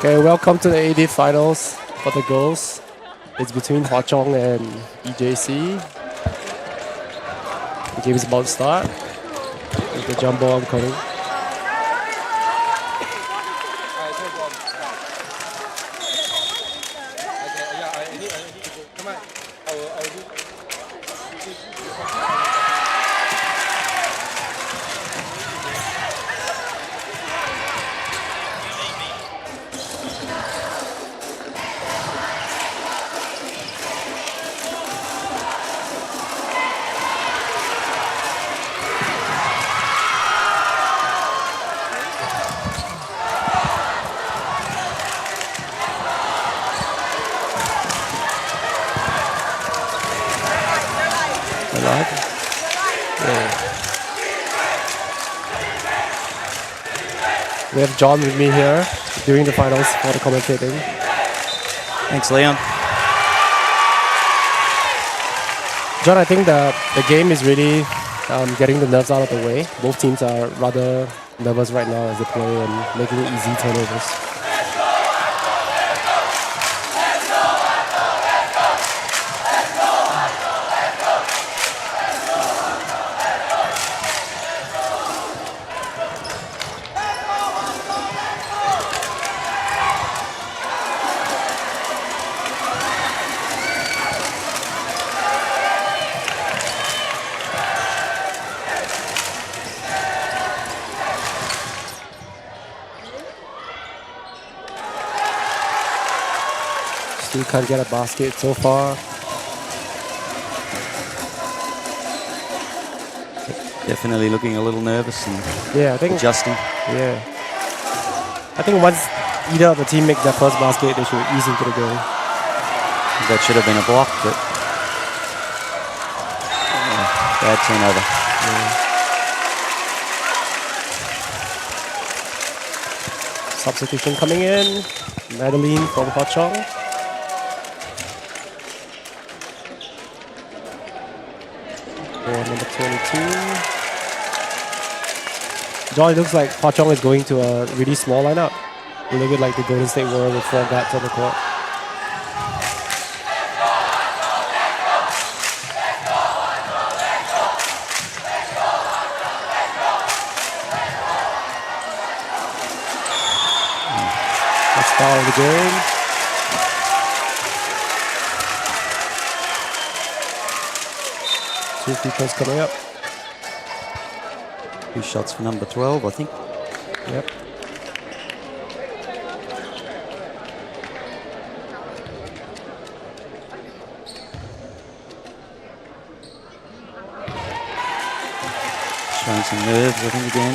Okay, welcome to the AD finals for the girls. It's between HWA and EJC. The game is about to start. With the jump ball coming. We have John with me here during the finals for the commentating. Thanks, Leon. John, I think the game is really getting the nerves out of the way. Both teams are rather nervous right now as they play and making easy turnovers. Still can't get a basket so far. Definitely looking a little nervous and I think adjusting. Yeah. I think once either of the team make their first basket, they should ease into the game. That should have been a block, but bad turnover. Substitution coming in. Madeline from HWA. Number 22. John, it looks like HWA is going to a really small lineup. A little bit like the Golden State were with 4 guards on the court. Let's follow the game. Two free throws coming up. 2 shots for number 12, I think. Yep. Showing some nerves, I think, again.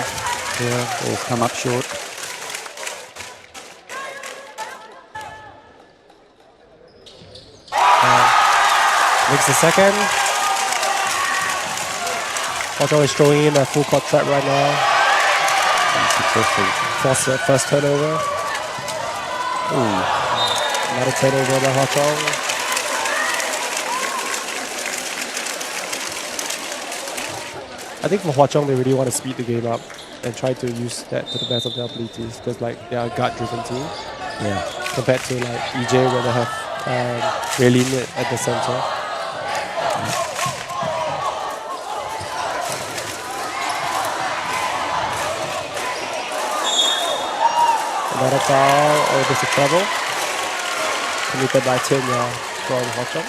Yeah, they've come up short. Makes the second. HWA is throwing in a full court trap right now. Successful. Force the first turnover. Ooh. Another turnover by HWA. I think for HWA, they really want to speed the game up and try to use that to the best of their abilities because like they are a guard-driven team. Yeah. Compared to like EJ where they have Raylene at the center. Another foul, there's a trouble. Committed by Tenya from HWA.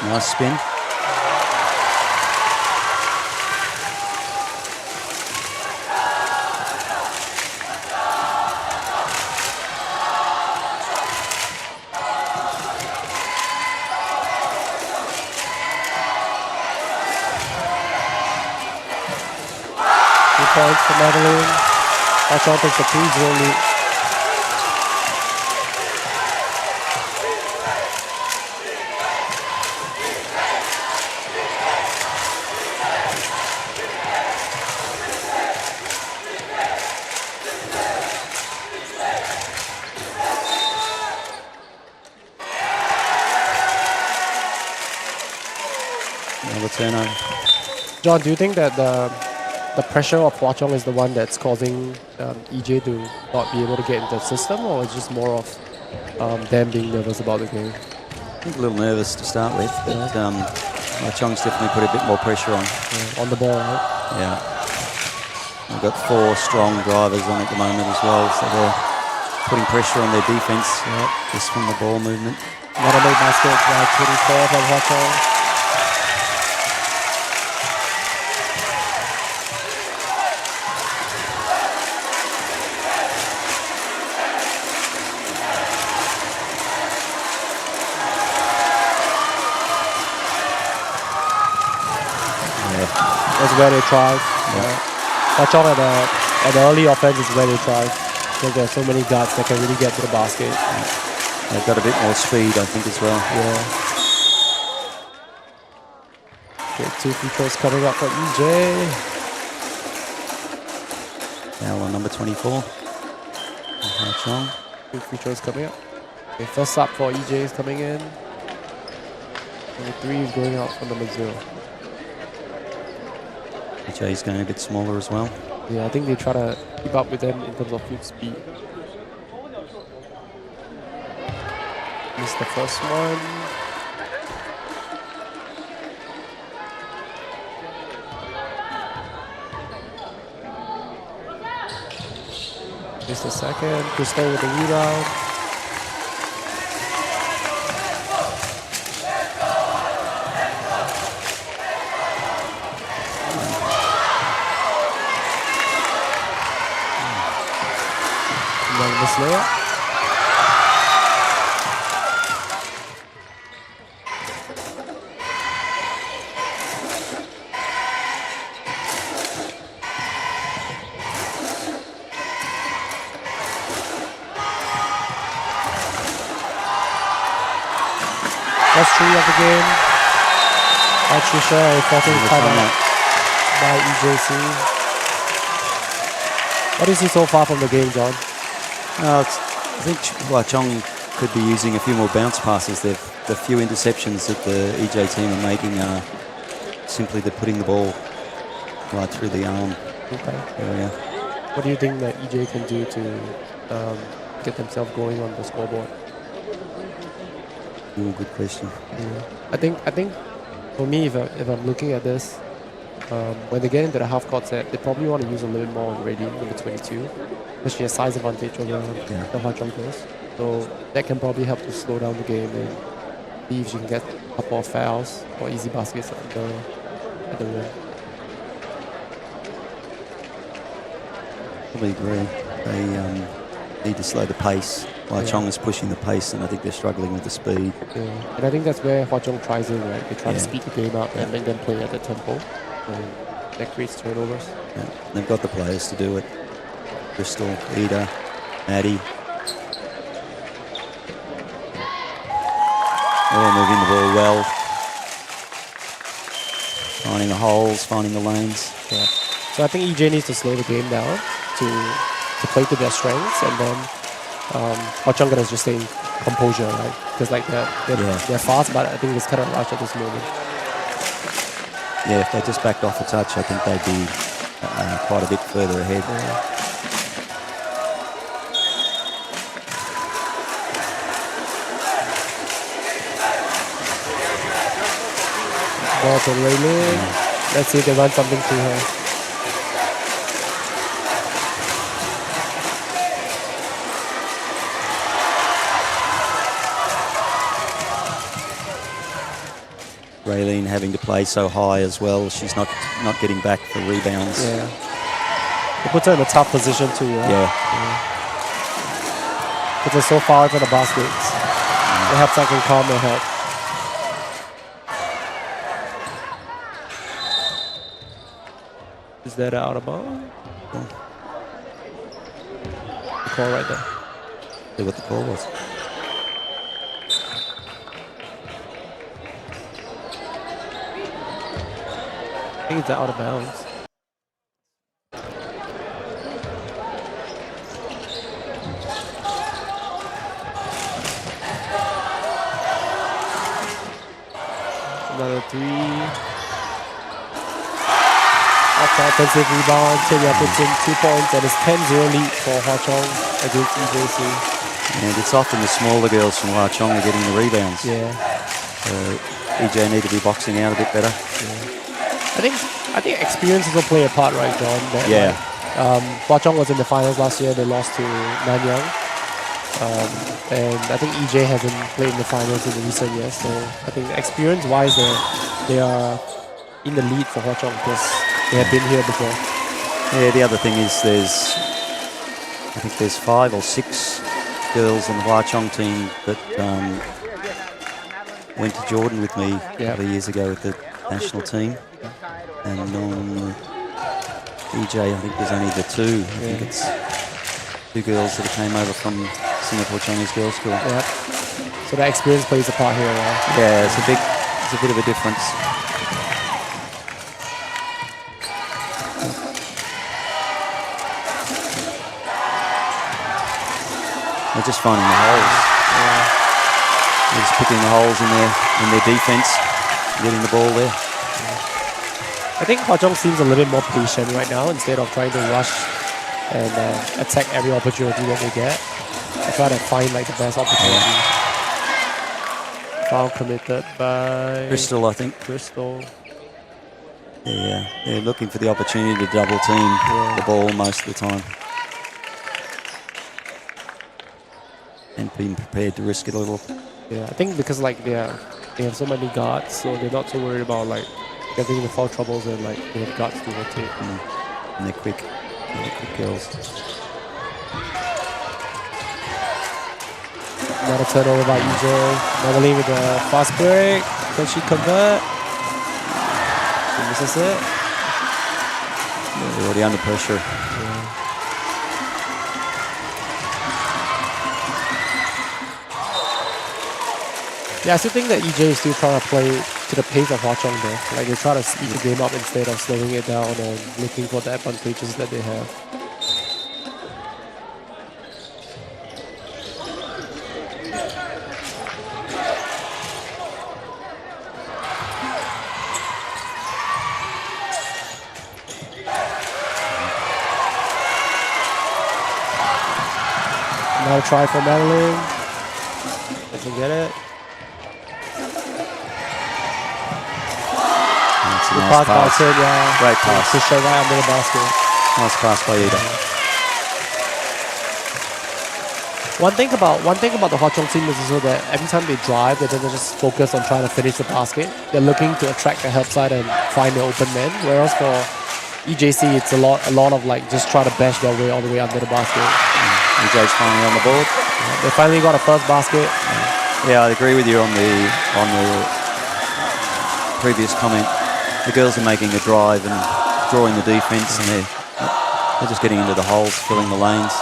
Nice spin. Points for Madeline. HWA takes a 3-0 lead. Another turnover. John, do you think that the pressure of HWA is the one that's causing EJ to not be able to get into the system, or it's just more of them being nervous about the game? I think a little nervous to start with, but CHONG's definitely put a bit more pressure on. Yeah, on the ball, right? Yeah. They've got 4 strong drivers on at the moment as well, so they're putting pressure on their defense just from the ball movement. Another late basket by 24 from HWA. That's where they thrive. HWA at the early offense is where they thrive. Because there are so many guards that can really get to the basket. They've got a bit more speed, I think, as well. Yeah. Okay, 2 free throws coming up for EJ. Foul on number 24. CHONG. 2 free throws coming up. Okay, first up for EJ is coming in. Number 3 is going out for number 0. HWA's going a bit smaller as well. Yeah, I think they try to keep up with them in terms of foot speed. Missed the first one. Missed the second. Crystal with the rebound. Miss layup. That's 3 of the game. Patricia reporting timeout by EJC. What do you see so far from the game, John? I think CHONG could be using a few more bounce passes. The few interceptions that the EJ team are making are simply they're putting the ball right through the arm area. What do you think that EJ can do to get themselves going on the scoreboard? Ooh, good question. Yeah. I think for me, if I'm looking at this, when they get into the half court set, they probably want to use a little bit more on Ready, number 22, because she has size advantage over the HWA players. So that can probably help to slow down the game and see if she can get a couple of fouls or easy baskets at the rim. Probably agree. They need to slow the pace. CHONG is pushing the pace, and I think they're struggling with the speed. Yeah. And I think that's where HWA tries in, right? They try to speed the game up and make them play at the tempo. And that creates turnovers. Yeah. They've got the players to do it. Crystal, Ida, Maddie. All moving the ball well. Finding the holes, finding the lanes. Yeah. So I think EJ needs to slow the game down to play to their strengths, and then HWA gonna just stay in composure, right? Because like they're fast, but I think it's kind of rushed at this moment. Yeah, if they just backed off a touch, I think they'd be quite a bit further ahead. Yeah. Ball to Raylene. Let's see if they run something through her. Raylene having to play so high as well. She's not getting back for rebounds. Yeah. It puts her in a tough position too, right? Yeah. Puts her so far into the baskets. Perhaps I can calm her head. Is that out of bounds? call right there. See what the call was. I think it's out of bounds. Another 3. Offensive rebound. Kenya puts in 2 points, and it's 10-0 lead for HWA against EJC. And it's often the smaller girls from CHONG are getting the rebounds. Yeah. EJ need to be boxing out a bit better. Yeah. I think experience will play a part, right, John? That, yeah. HWA was in the finals last year. They lost to Nanyang. And I think EJ hasn't played in the finals in the recent years. So I think experience-wise, they are in the lead for HWA because they have been here before. Yeah, the other thing is I think there's 5 or 6 girls on the HWA team that went to Jordan with me a couple of years ago with the national team. And on EJ, I think there's only the 2. I think it's 2 girls that came over from Singapore Chinese Girls School. Yeah. So that experience plays a part here, right? Yeah, it's a bit of a difference. They're just finding the holes. Yeah. They're just picking the holes in their defense, getting the ball there. I think HWA seems a little bit more patient right now instead of trying to rush and attack every opportunity that they get. They try to find like the best opportunity. Foul committed by Crystal, I think. Crystal. Yeah, they're looking for the opportunity to double team the ball most of the time. And being prepared to risk it a little. Yeah, I think because like they have so many guards, so they're not so worried about like getting in the foul troubles and like they have guards to rotate. And they're quick girls. Another turnover by EJ. Madeline with a fast break. Can she convert? She misses it. Yeah, they're already under pressure. Yeah, I still think that EJ is still trying to play to the pace of HWA though. Like they try to speed the game up instead of slowing it down and looking for the advantages that they have. Another try for Madeline. Doesn't get it. Good pass. Great pass. Push her right under the basket. Nice pass by Ida. One thing about the HWA team is also that every time they drive, they don't just focus on trying to finish the basket. They're looking to attract the help side and find the open man. Whereas for EJC, it's a lot of like just try to bash their way all the way under the basket. EJ's finally on the board. They finally got a first basket. Yeah, I agree with you on the previous comment. The girls are making a drive and drawing the defense, and they're just getting into the holes, filling the lanes.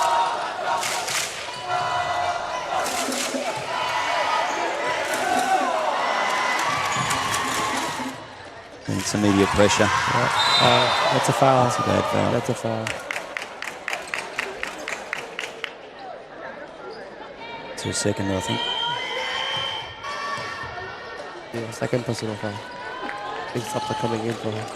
And it's immediate pressure. Yeah. That's a foul. That's a bad foul. That's a foul. It's her second, I think. Yeah, second personal foul. Things up are coming in for her.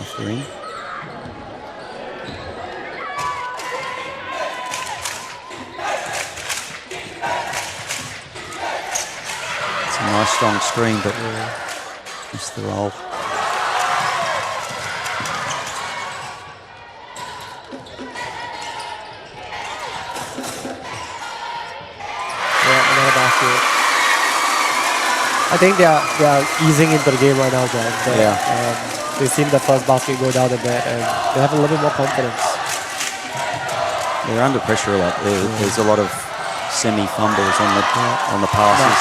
Off the ring. It's a nice strong screen, but missed the roll. I think they are easing into the game right now, John. But, they've seen the first basket go down a bit, and they have a little bit more confidence. They're under pressure a lot. There's a lot of semi-fumbles on the passes.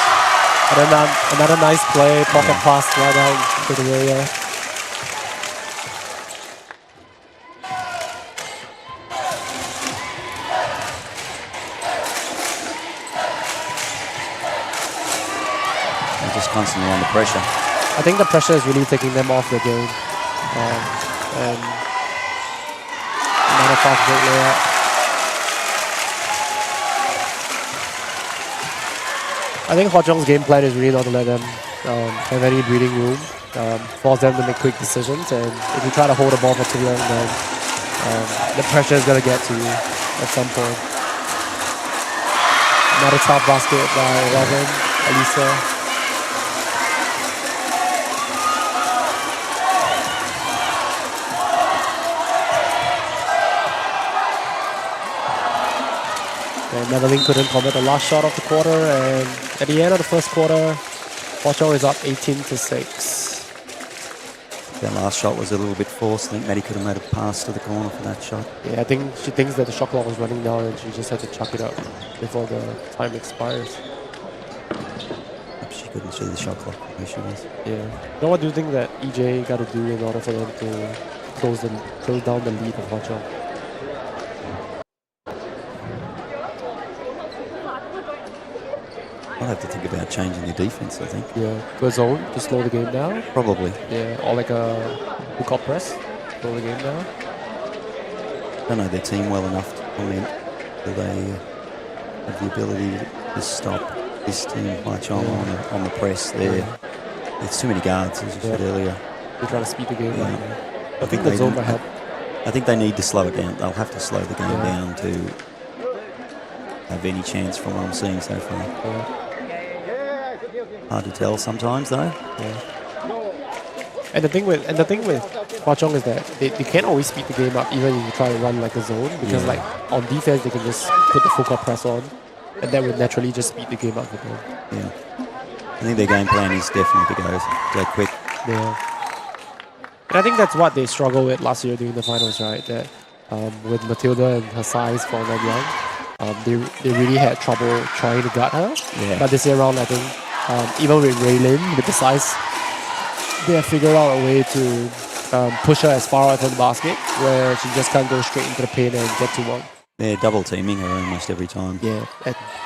And another nice play, pocket pass right out to the area. constantly under pressure. I think the pressure is really taking them off the game. And another fast break layup. I think HWA's game plan is really not to let them have any breathing room, force them to make quick decisions, and if you try to hold the ball for too long, then the pressure is going to get to you at some point. Another tough basket by Robin, Alisa. And Madeline couldn't convert the last shot of the quarter, and at the end of the first quarter, HWA is up 18-6. That last shot was a little bit forced. I think Maddie could have made a pass to the corner for that shot. Yeah, I think she thinks that the shot clock was running down and she just had to chuck it up before the time expires. She couldn't see the shot clock where she was. Yeah. Now what do you think that EJ got to do in order for them to close down the lead of HWA? I'll have to think about changing the defense, I think. Yeah, to a zone to slow the game down. Probably. Yeah, or like a hook-up press, slow the game down. I don't know their team well enough to comment that they have the ability to stop this team, HWA, on the press. There's too many guards, as you said earlier. They're trying to speed the game down. I think the zone might help. I think they need to slow it down. They'll have to slow the game down to have any chance from what I'm seeing so far. Yeah. Hard to tell sometimes, though. Yeah. And the thing with HWA is that they can't always speed the game up even if you try to run like a zone, because like on defense they can just put the full court press on, and that would naturally just speed the game up for them. Yeah. I think their game plan is definitely to go quick. Yeah. And I think that's what they struggled with last year during the finals, right? That with Matilda and her size for Nam Young, they really had trouble trying to guard her. Yeah. But this year around, I think even with Raylin, with the size, they have figured out a way to push her as far out from the basket, where she just can't go straight into the paint and get to one. They're double teaming her almost every time. Yeah,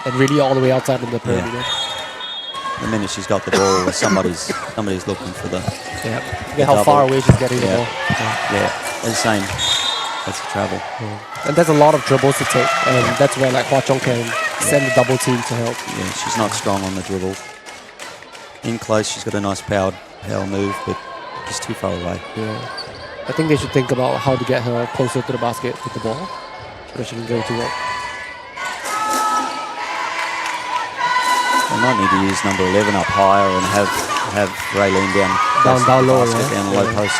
and really all the way outside in the perimeter. The minute she's got the ball, somebody's looking for the how far away she's getting the ball. Yeah, the same. That's the trouble. Yeah. And there's a lot of dribbles to take, and that's where like HWA can send the double team to help. Yeah, she's not strong on the dribble. In close, she's got a nice power move, but just too far away. Yeah, I think they should think about how to get her closer to the basket with the ball, so that she can go to work. They might need to use number 11 up higher and have Raylene down low, basket, down the low post.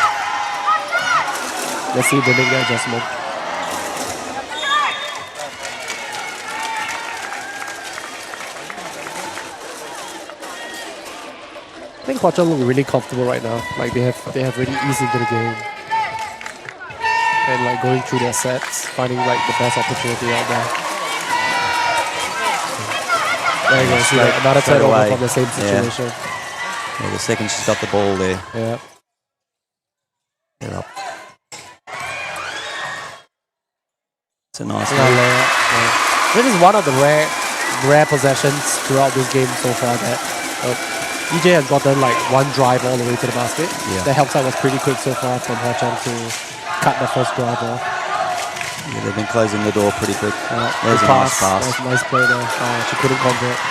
Let's see if they make that adjustment. I think HWA look really comfortable right now. Like they have really eased into the game, and like going through their sets, finding like the best opportunity out there. There you go. See like another turnover from the same situation. Yeah, the second she's got the ball there. Yeah. Get up. It's a nice layup. Yeah. This is one of the rare possessions throughout this game so far that EJ has gotten like one drive all the way to the basket. Yeah. The help side was pretty quick so far from HWA to cut the first drive off. Yeah, they've been closing the door pretty quick. There's a nice pass. That's a nice play there. She couldn't convert.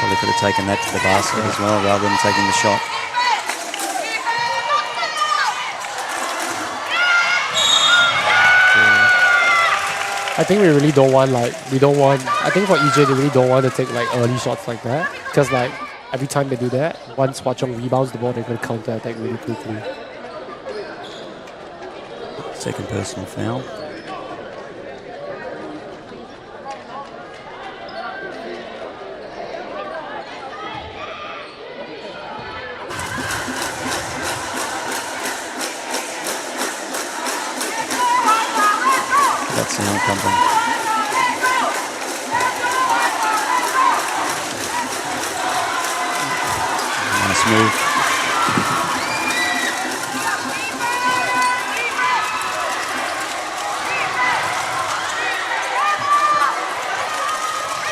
Probably could have taken that to the basket as well, rather than taking the shot. I think we really don't want I think for EJ they really don't want to take like early shots like that, because like every time they do that, once HWA rebounds the ball, they're going to counter attack really quickly. Second personal foul. That sound coming. Nice move.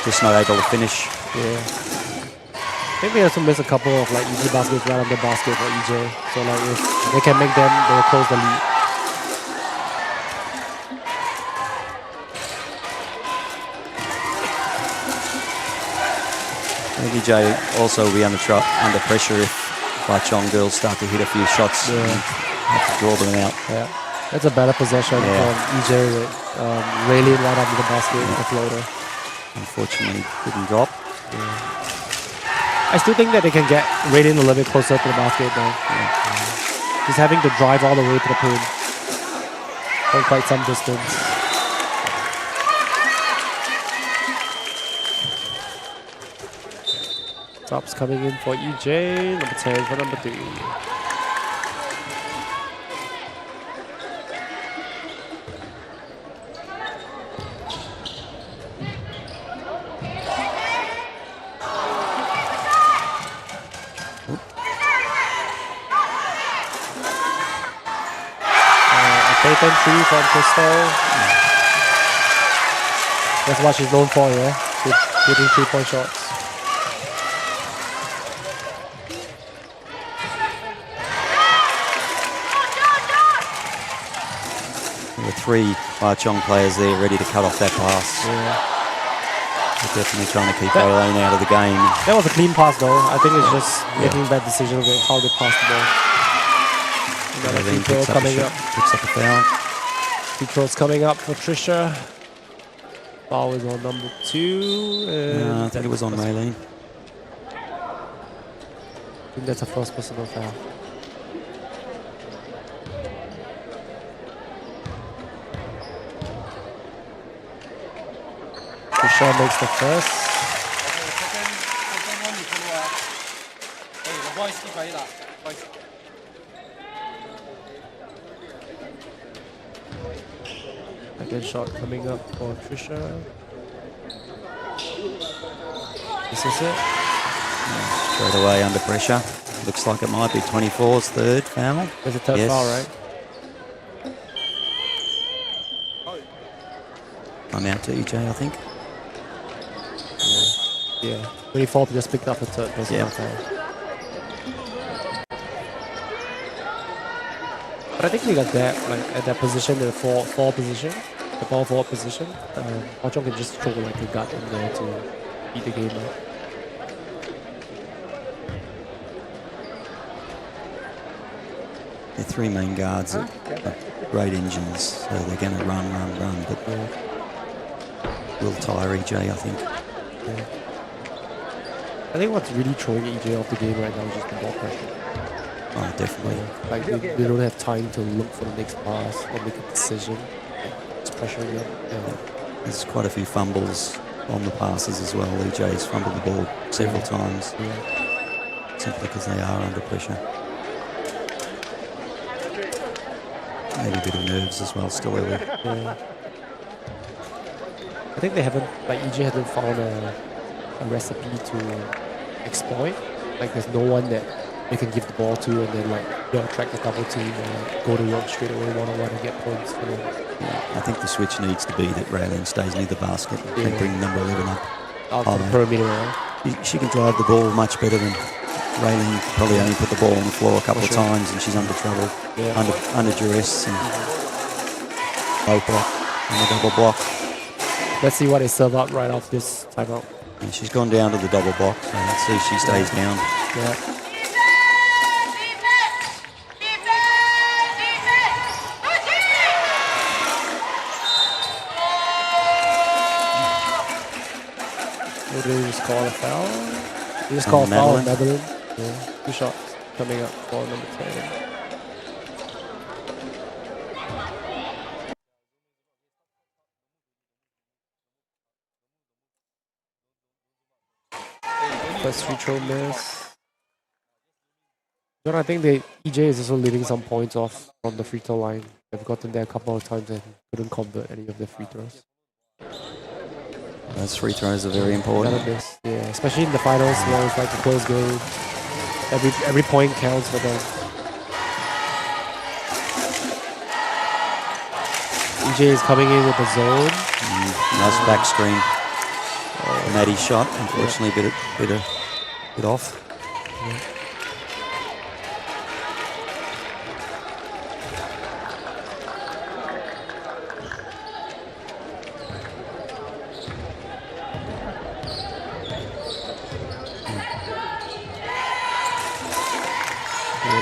just not able to finish. Yeah. I think they also miss a couple of like easy baskets right on the basket for EJ. So like if they can make them, they'll close the lead. I think EJ also will be under pressure if Chong girls start to hit a few shots and have to draw them out. Yeah. That's a better possession from EJ with Raylene right under the basket, the floater. Unfortunately, didn't drop. Yeah. I still think that they can get Raylene a little bit closer to the basket though. Just having to drive all the way to the paint for quite some distance. Tops coming in for EJ, number 10 for number 3. Peyton 3 from Crystal. That's what she's known for, yeah? Hitting 3-point shots. The 3 Chong players there ready to cut off that pass. Yeah. They're definitely trying to keep Raylene out of the game. That was a clean pass though. I think it's just making bad decisions with how they pass the ball. Raylene picks up a foul. Free throws coming up for Trisha. Foul is on number 2. I think it was on Raylene. I think that's a first personal foul. Trisha makes the first. Second shot coming up for Trisha. This is it. Straight away under pressure. Looks like it might be 24's third foul. There's a third foul, right? I'm out to EJ, I think. Yeah. 24 just picked up a third personal foul. But I think we got that, like at that position, the four position, the power forward position. Chong can just throw like a gut in there to beat the game up. The 3 main guards are great engines, so they're going to run, but will tire EJ, I think. Yeah. I think what's really throwing EJ off the game right now is just the ball pressure. Oh, definitely. Like they don't have time to look for the next pass or make a decision. It's pressuring them. Yeah. There's quite a few fumbles on the passes as well. EJ's fumbled the ball several times, simply because they are under pressure. Maybe a bit of nerves as well, still early. Yeah. I think they haven't, like EJ hasn't found a recipe to exploit. Like there's no one that they can give the ball to and then like attract the double team or go to work straight away one-on-one and get points for them. Yeah, I think the switch needs to be that Raylene stays near the basket and bring number 11 up. Out to the perimeter, right? She can drive the ball much better than Raylene. Probably only put the ball on the floor a couple of times and she's under trouble, under duress and low block and a double block. Let's see what they serve up right off this timeout. And she's gone down to the double block, so let's see if she stays down. Yeah. What did they just call a foul? They just call a foul on Madeline. Yeah. 2 shots coming up for number 10. First free throw miss. John, I think EJ is also leaving some points off from the free throw line. They've gotten there a couple of times and couldn't convert any of their free throws. Those free throws are very important. Gotta miss, yeah, especially in the finals where it's like a close game. Every point counts for them. EJ is coming in with the zone. Nice back screen. Natty shot, unfortunately, bit off.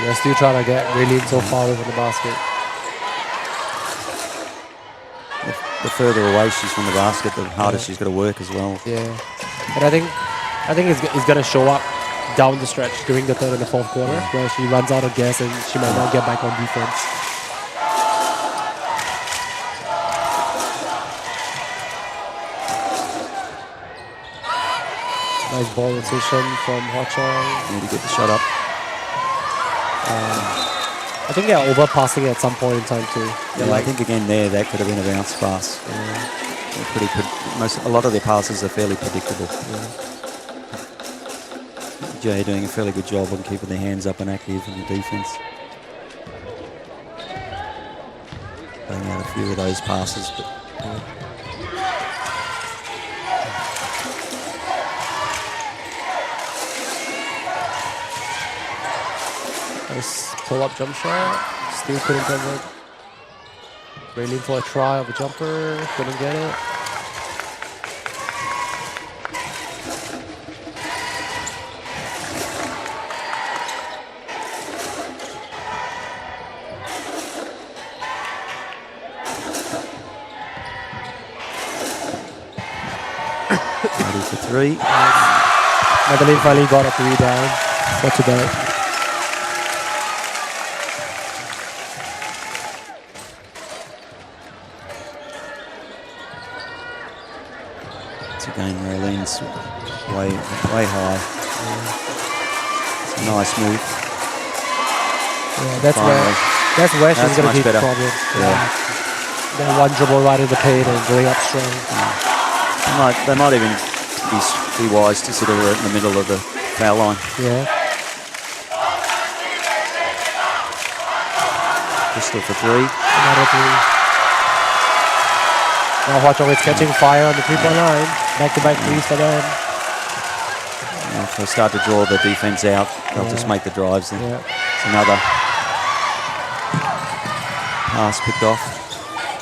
They're still trying to get Raylene so far away from the basket. The further away she's from the basket, the harder she's got to work as well. Yeah, and I think it's gonna show up down the stretch during the third and the fourth quarter, where she runs out of gas and she might not get back on defense. Nice ball rotation from HWA. Need to get the shot up. I think they're overpassing at some point in time too. Yeah, I think again there that could have been a bounce pass. A lot of their passes are fairly predictable. Jay doing a fairly good job on keeping their hands up and active in the defense. Playing out a few of those passes, but nice pull-up jump shot. Still couldn't convert. Raylene for a try of a jumper. Couldn't get it. ready for three. Madeline finally got a three down. Not too bad. Again, Raylene's way high. It's a nice move. Yeah, that's where she's going to be problems. Yeah. That one dribble right in the paint and going up strong. They might even be wise to sit her in the middle of the foul line. Yeah. Pistol for three. Another three. Now HWA is catching fire on the three-point line. Back-to-back threes for them. Yeah, if they start to draw the defense out, they'll just make the drives. And it's another pass picked off.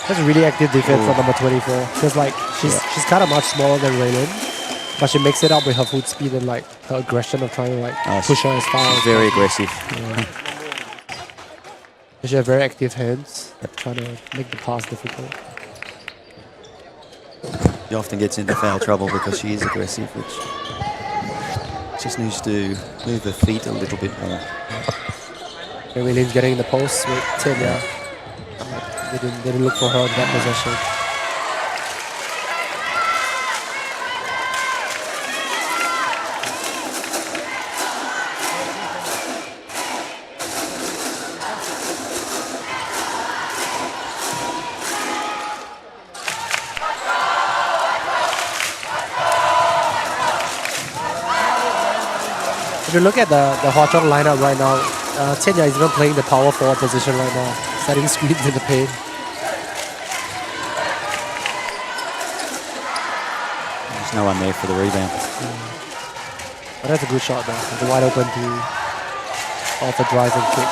That's a really active defense from number 24. Because like she's kind of much smaller than Raylene, but she makes it up with her foot speed and like her aggression of trying to like push her as far as She's very aggressive. Yeah. She has very active hands, trying to make the pass difficult. She often gets into foul trouble because she is aggressive, which just needs to move her feet a little bit more. Raylene's getting in the post with Tanya. They didn't look for her in that possession. If you look at the HWA lineup right now, Tanya is even playing the power forward position right now, setting screens in the paint. There's no one there for the rebound. But that's a good shot though. It's a wide open three off a drive and kick.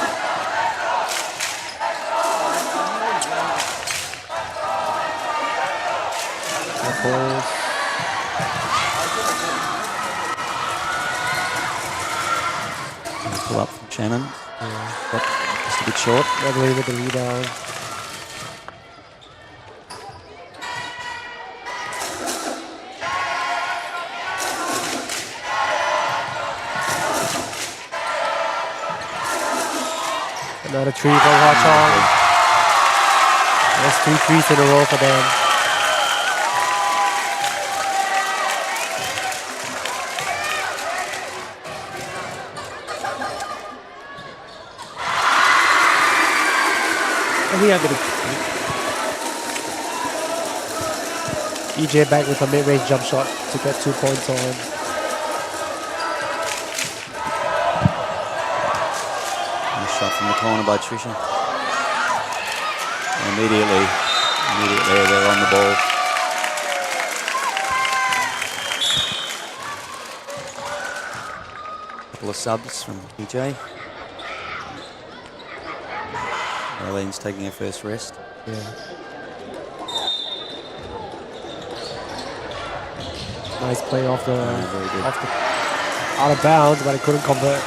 Pull up from Shannon. But just a bit short. Madeline with the rebound. Another three for HWA. That's 3 threes in a row for them. EJ back with a mid-range jump shot to get 2 points on. Nice shot from the corner by Trisha. And immediately they're on the ball. couple of subs from EJ. Arlene's taking her first rest. Yeah. Nice play off the, very good. out of bounds, but it couldn't convert.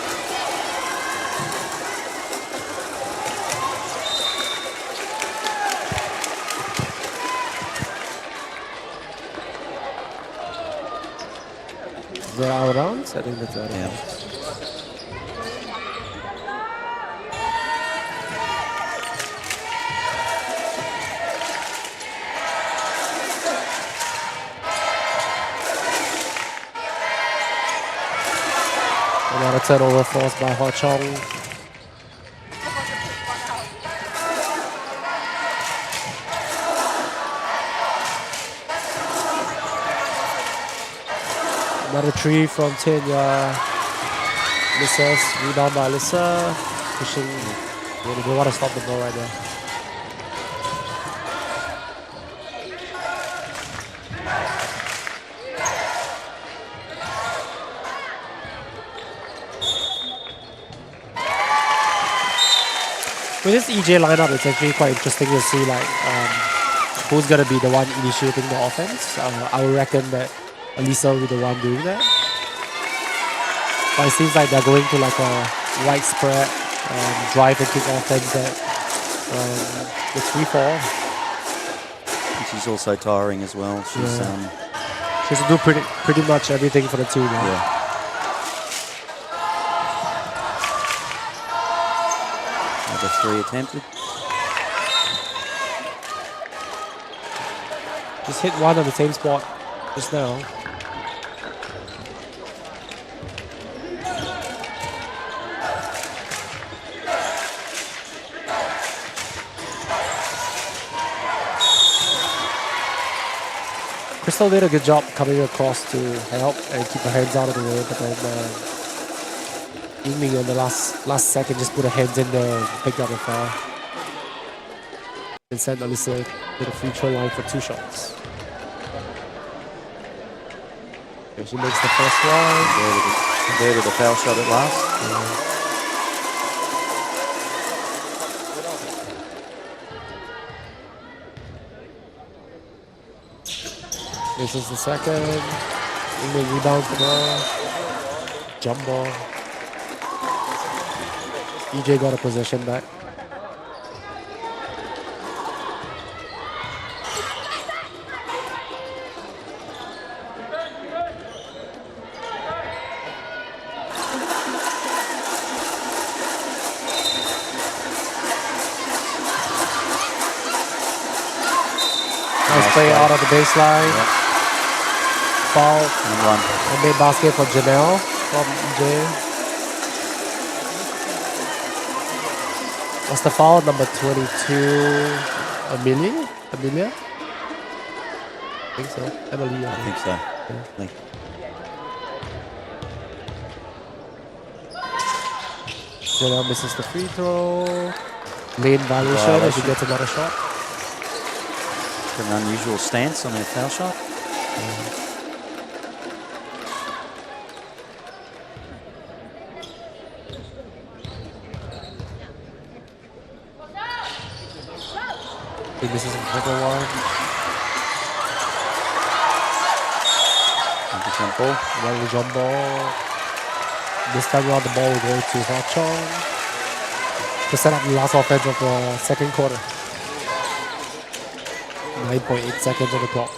Is that out of bounds? I think that's out of bounds. Another turnover forced by CHONG. Another three from Tanya. Misses. Rebound by Alyssa. Pushing. They want to stop the ball right now. With this EJ lineup, it's actually quite interesting to see like who's gonna be the one initiating the offense. I would reckon that Alyssa will be the one doing that. But it seems like they're going to like a widespread drive and kick offense that it's free for all. And she's also tiring as well. She's she has to do pretty much everything for the team. Right? yeah. Another three attempted. Just hit one on the same spot just now. Crystal did a good job coming across to help and keep her hands out of the way, but then Yingming on the last second just put her hands in there and picked up the foul. And sent Alyssa to the free throw line for 2 shots. And she makes the first one. There with the foul shot at last. This is the second. Yingming rebounds the ball. Jump ball. EJ got a possession back. Nice play out of the baseline. Yep. Foul. And one. And made basket for Janelle from EJ. What's the foul? Number 22, Amelia? I think so. Emily, I think so. Yeah. Janelle misses the free throw. Lane violation as she gets another shot. An unusual stance on her foul shot. This is a bigger one. Jump ball. Another jump ball. This time around the ball will go to CHONG to set up the last offense of the second quarter. 9.8 seconds on the clock.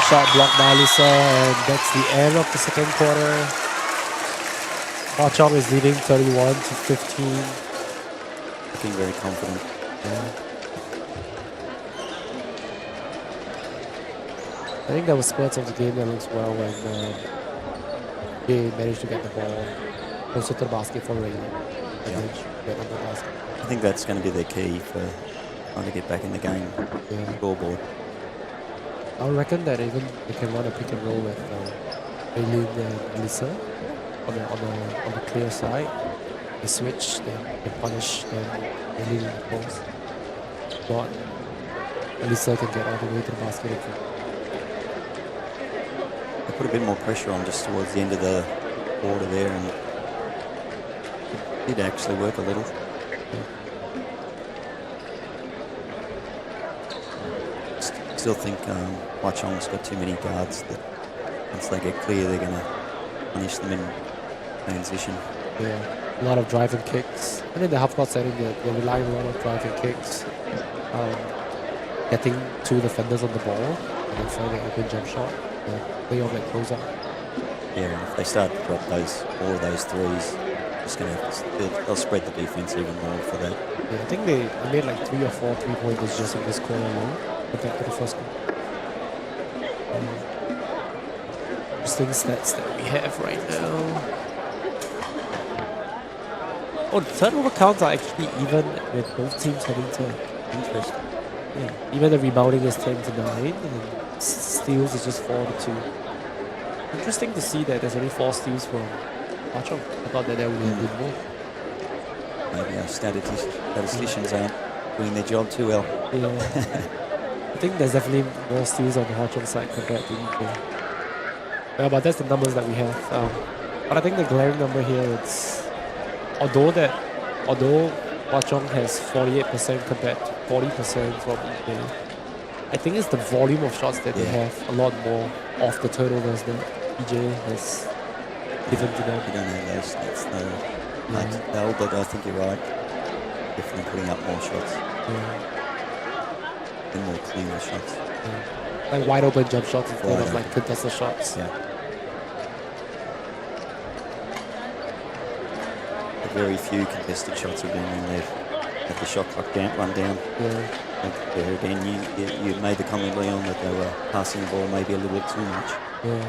Shot blocked by Alyssa, and that's the end of the second quarter. CHONG is leading 31 to 15. Looking very confident. Yeah. I think there was spurts of the game that looks well when they managed to get the ball closer to the basket for Ray. Get on the basket. I think that's going to be their key for trying to get back in the game. Yeah. Scoreboard. I reckon that even they can run a pick and roll with Aileen and Alyssa on the clear side. they switch, they punish, then they lead in the post. But at least I can get all the way to the basket. They put a bit more pressure on just towards the end of the quarter there, and it did actually work a little. Still think Chong's got too many guards that once they get clear, they're going to punish them in transition. Yeah, a lot of driving kicks. And in the half-court setting, they're relying a lot on driving kicks, getting two defenders on the ball, and then finding an open jump shot. They all get closer. Yeah, and if they start to drop all of those threes, it's going to they'll spread the defense even more for that. Yeah, I think they made like 3 or 4 3-pointers just in this quarter alone compared to the first quarter. Interesting stats that we have right now. Oh, the turnover counts are actually even with both teams heading to interest. Yeah, even the rebounding is 10-9 and steals is just 4-2. Interesting to see that there's only 4 steals from Chong. I thought that there would have been more. Maybe our statisticians aren't doing their job too well. Yeah. I think there's definitely more steals on the Chong side compared to EJ. Yeah, but that's the numbers that we have. But I think the glaring number here is, although Chong has 48% compared to 40% from EJ, I think it's the volume of shots that they have a lot more off the turnovers that EJ has given to them. We don't have those stats though. But I think you're right. Definitely putting up more shots. And more cleaner shots. Like wide open jump shots instead of like contested shots. Yeah. Very few contested shots have been when they've had the shot clock run down. Yeah. There again, you made the comment, Leon, that they were passing the ball maybe a little bit too much. Yeah.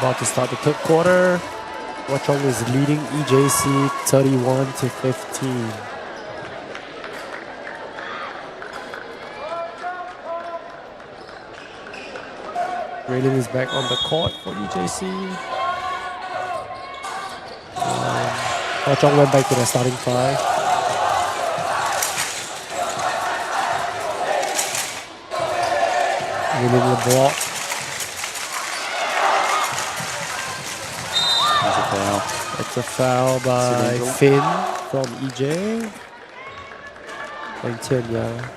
About to start the third quarter. Chong is leading EJC 31-15. Raylin is back on the court for EJC. Chong went back to the starting five. Raylin the block. There's a foul. It's a foul by Finn from EJ. And 10, yeah.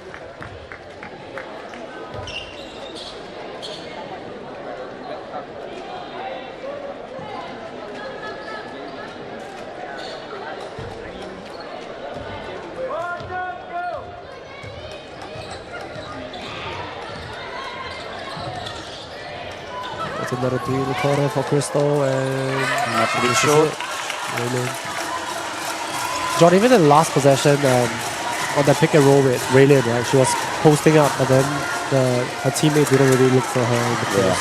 That's another 3 in the corner for Crystal, and Not to be short. Raylin. John, even in the last possession, on that pick and roll with Raylin, right? She was posting up, but then her teammate didn't really look for her in the post.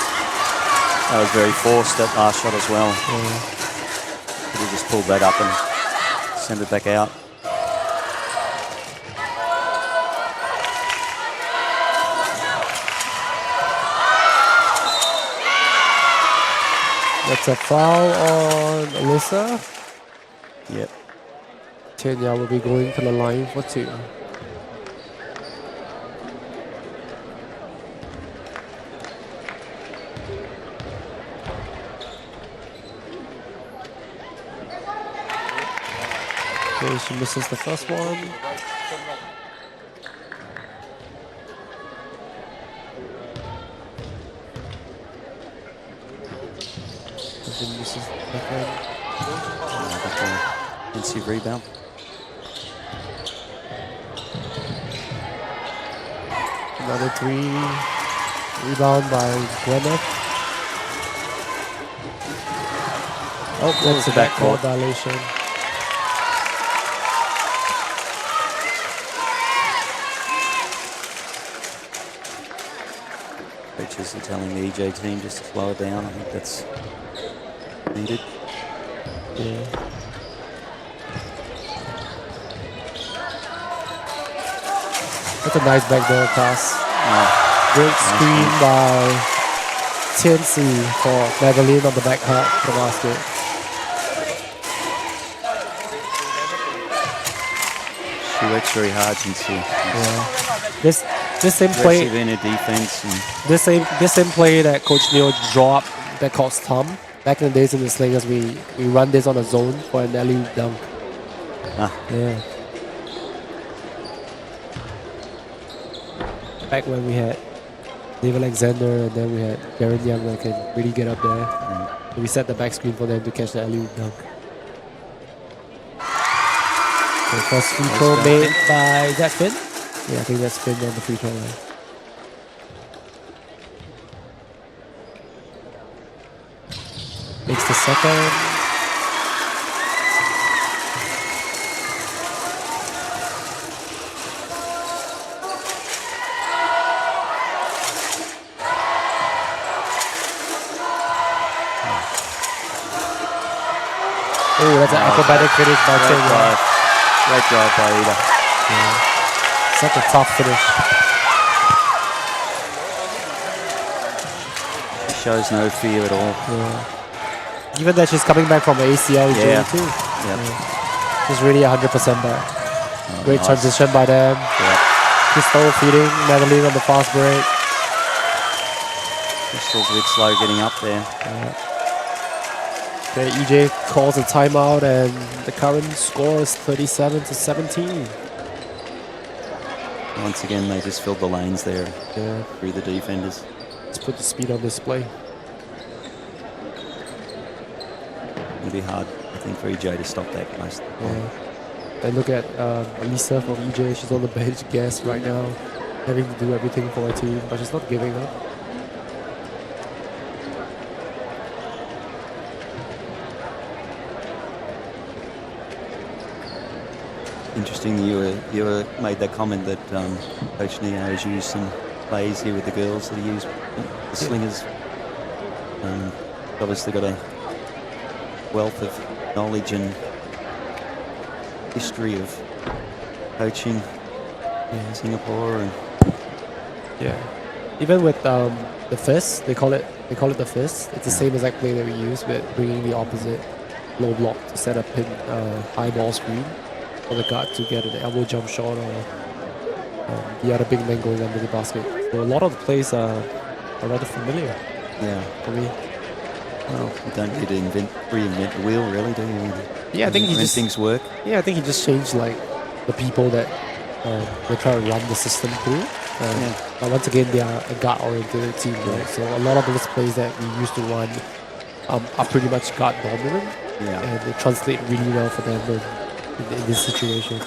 That was very forced, that last shot as well. Yeah. Could have just pulled that up and sent it back out. That's a foul on Alyssa. Yep. Tanya will be going to the line for 2. Okay, she misses the first one. She misses the second. Defensive rebound. Another 3. Rebound by Gwyneth. Oh, that's a backcourt violation. Coaches are telling the EJ team just to slow it down. I think that's needed. Yeah. That's a nice backdoor pass. Great screen by Tianxi for Madeline on the back half for the basket. She works very hard, Tianxi. Yeah. This same play. Aggressive in her defense. And This same play that Coach Neo dropped that cost Tom. Back in the days in the Slingers, we run this on a zone for an alley dunk. Yeah. Back when we had Dave Alexander and then we had Darren Young that can really get up there. So we set the back screen for them to catch the alley dunk. So first free throw made by, is that Finn? Yeah, I think that's Finn on the free throw line. Makes the second. Oh, that's an acrobatic finish by Taylor. Great drive by Ida. Yeah. Such a tough finish. She shows no fear at all. Yeah. Even that she's coming back from the ACL injury too. Yep. Yeah. She's really 100% back. Great nice. transition by them. Yep. Crystal feeding Madeline on the fast break. Crystal's a bit slow getting up there. The EJ calls a timeout and the current score is 37-17. Once again, they just filled the lanes there through the defenders. Let's put the speed on display. It'll be hard, I think, for EJ to stop that most. Yeah. And look at Lisa from EJ. She's on the bench guest right now, having to do everything for her team, but she's not giving up. Interesting that you were made that comment that Coach Neo has used some plays here with the girls that he used the Slingers. Obviously got a wealth of knowledge and history of coaching in Singapore, and Even with the fist, they call it the fist. It's the same exact play that we use, but bringing the opposite low block to set up pin high ball screen for the guard to get an elbow jump shot or the other big man going under the basket. So a lot of the plays are rather familiar Yeah. for me. Well, you don't need to reinvent the wheel, really, do you? Yeah, I think he when just things work. Yeah, I think he just changed like the people that they try to run the system through. But once again, they are a guard-oriented team, right? So a lot of those plays that we used to run are pretty much guard dominant, and they translate really well for them in this situation.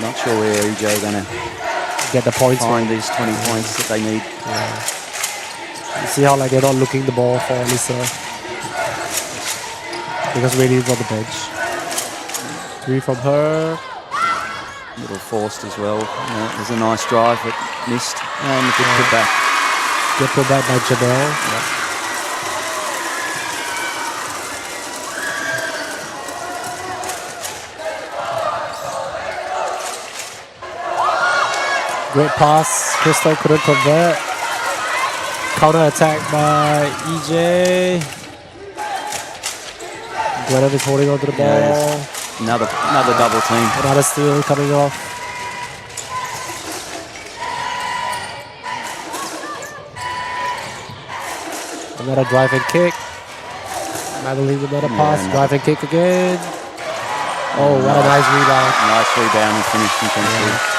Not sure where EJ are going to Get the points. find these 20 points that they need. You see how like they're not looking the ball for Lisa because Radiant's on the bench. 3 from her. A little forced as well. There's a nice drive but missed, and a good putback. Good putback by Janelle. Great pass. Crystal couldn't convert. Counter attack by EJ. Glennon is holding on to the ball. Yes. Another double team. Another steal coming off. Another drive and kick. Madeline another pass. Drive and kick again. Oh, what a nice rebound. Nice rebound and finish intensity.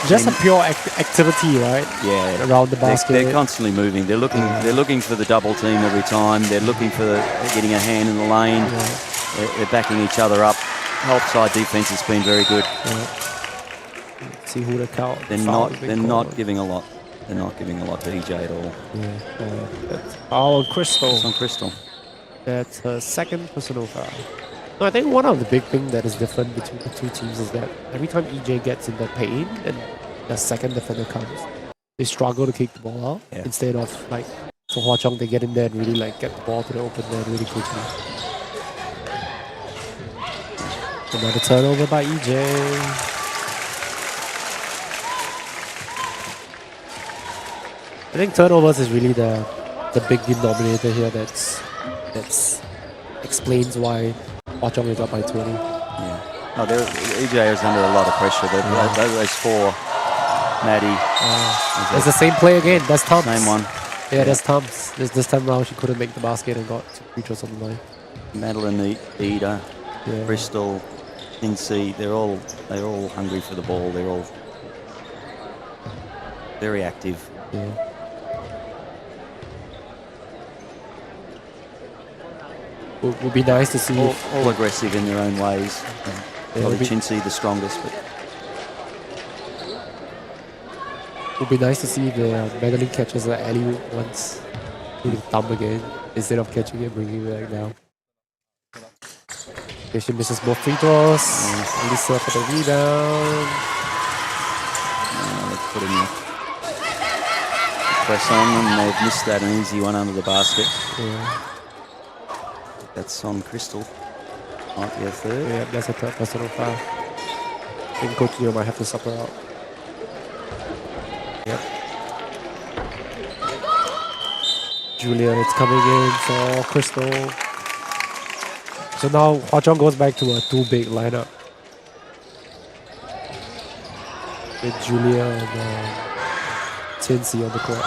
Just a pure activity, right? Yeah, around the basket. They're constantly moving. They're looking. They're looking for the double team every time. They're looking for getting a hand in the lane. They're backing each other up. Offside defense has been very good. See who the count. They're not giving a lot. They're not giving a lot to EJ at all. That's foul on Crystal. It's on Crystal. That's her second personal foul. No, I think one of the big things that is different between the two teams is that every time EJ gets in the paint and the second defender comes, they struggle to kick the ball out instead of like for HWA, they get in there and really like get the ball to the open man really quickly. Another turnover by EJ. I think turnovers is really the big denominator here that's explains why HWA is up by 20. Yeah. No, EJ is under a lot of pressure. Those 4, Maddie. It's the same play again. That's Tom's. Same one. Yeah, that's Tom's. This time around, she couldn't make the basket and got 2 free throws on the line. Madeline, Ida, Bristol, NC. They're all hungry for the ball. They're all very active. Yeah. Would be nice to see all aggressive in their own ways. Probably Chinsey the strongest, but it would be nice to see if the Madeline catches the alley once with the thumb again instead of catching it, bringing it back down. Okay, she misses both free throws. Lisa for the rebound. They're putting the press on them. They've missed that an easy one under the basket. That's on Crystal. Might be a third. Yeah, that's a third personal foul. I think Coach Leo might have to sub her out. Yep. Julia, it's coming in for Crystal. So now HWA goes back to a 2 big lineup. With Julia and Tinsey on the court.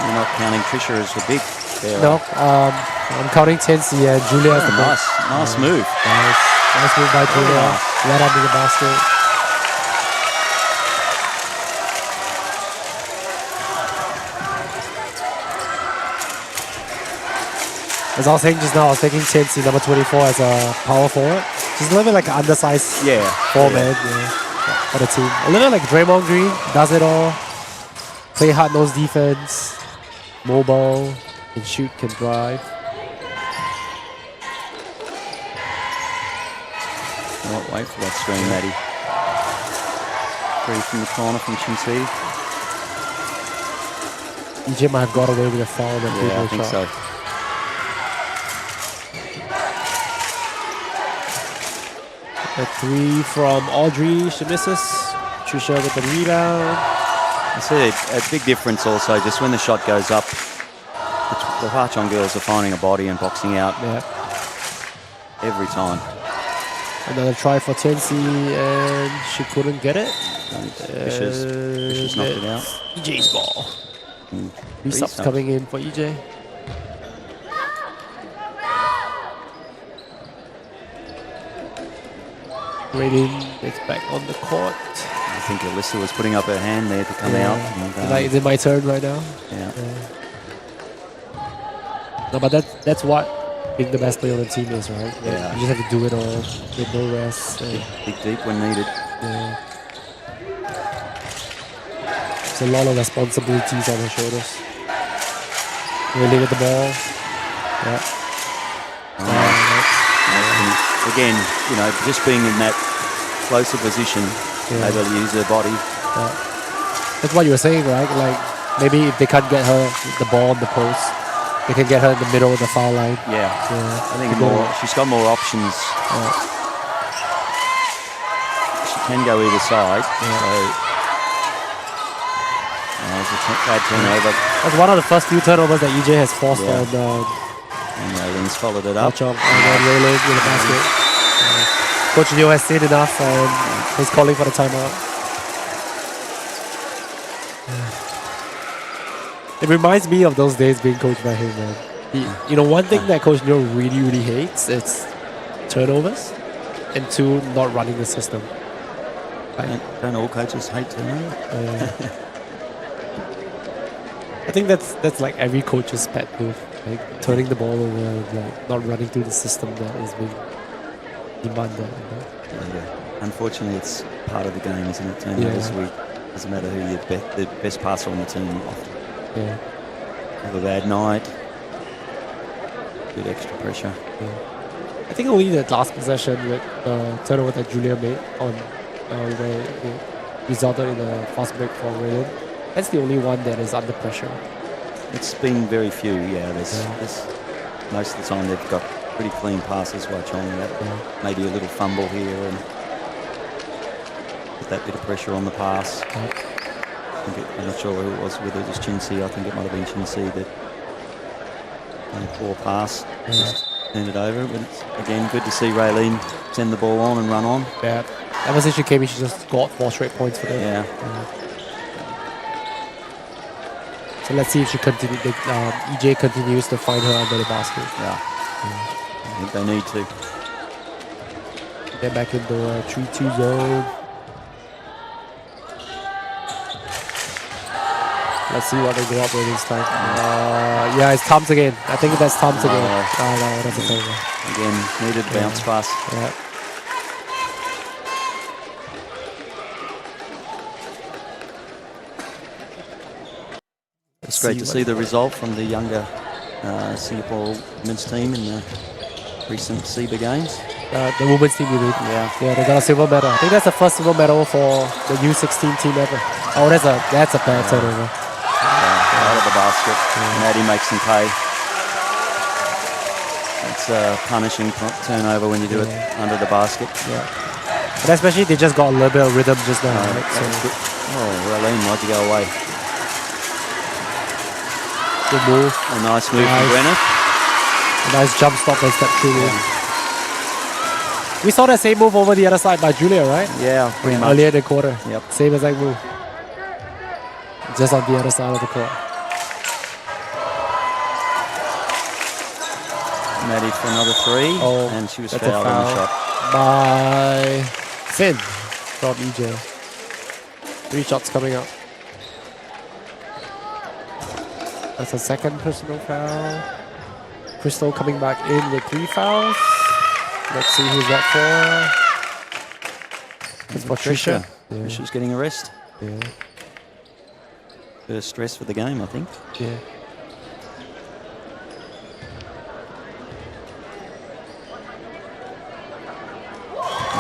You're not counting Trisha as the big there. No, I'm counting Tinsey and Julia as the big. Nice move. Nice move by Julia. Right under the basket. As I was saying just now, I was taking Tinsey, number 24, as a power forward. She's a little bit like an undersized forward for the team. A little like Draymond Green, does it all. Play hard-nosed defense, mobile, can shoot, can drive. Right, wait for that screen, Maddie. Free from the corner from Chinsi. EJ might have got away with a foul. Yeah, I think so. A 3 from Audrey. She misses. Trisha with the rebound. I see a big difference also just when the shot goes up. The HWA girls are finding a body and boxing out every time. Another try for Tensi, and she couldn't get it. Vicious knocked it out. EJ's ball. Three subs coming in for EJ. Raylene is back on the court. I think Alyssa was putting up her hand there to come out. And, like, is it my turn right now? Yeah. No, but that's what being the best player on the team is, right? Yeah. You just have to do it all with no rest. Dig deep when needed. Yeah. There's a lot of responsibilities on her shoulders. Really with the ball. Yeah. Again, you know, just being in that closer position, able to use her body. Yeah. That's what you were saying, right? Like, maybe if they can't get her the ball on the post, they can get her in the middle of the foul line. Yeah. I think she's got more options. She can go either side. There's a bad turnover. That's one of the first few turnovers that EJ has forced on. And Raylene's followed it up. And then Raylene with the basket. Coach Leo has seen enough and he's calling for the timeout. It reminds me of those days being coached by him, man. You know, one thing that Coach Leo really, really hates is turnovers, and 2, not running the system. Don't all coaches hate turnovers? I think that's like every coach's pet peeve, like turning the ball over, like not running through the system that is being demanded. Unfortunately, it's part of the game, isn't it? Turnovers doesn't matter who the best passer on the team often. Have a bad night. Good extra pressure. I think only the last possession with turnover that Julia made on where it resulted in a fast break for Raylene. That's the only one that is under pressure. It's been very few, There's most of the time they've got pretty clean passes by Chong. Maybe a little fumble here and with that bit of pressure on the pass. I'm not sure who it was, whether it was Chinsi. I think it might have been Chinsi that poor pass. Just turned it over. But it's, again, good to see Raylene send the ball on and run on. Yeah. Ever since she came in, she just got 4 straight points for them. So let's see if she EJ continues to find her under the basket. I think they need to. Get back in the 3-2 zone. Let's see what they go up with this time. It's Tom's again. I think that's Tom's again. No, that's a favor. Again, needed a bounce pass. It's great to see the result from the younger Singapore women's team in the recent SEBA games. The women's team, you mean? Yeah, they got a silver medal. I think that's the first silver medal for the U16 team ever. Oh, that's a bad turnover. Out of the basket. Maddie makes them pay. It's a punishing turnover when you do it under the basket. But especially they just got a little bit of rhythm just now. Raylene, why'd you go away? Good move. A nice move from Brenner. A nice jump stop and step through move. We saw that same move over the other side by Julia, right? Yeah, pretty much. Earlier in the quarter. Yep. Same exact move. Just on the other side of the court. Maddie for another 3, and she was fouled on the shot. By Finn from EJ. 3 shots coming up. That's a second personal foul. Crystal coming back in with 3 fouls. Let's see who's that for. It's for Trisha. Trisha's getting a rest. First stress for the game, I think.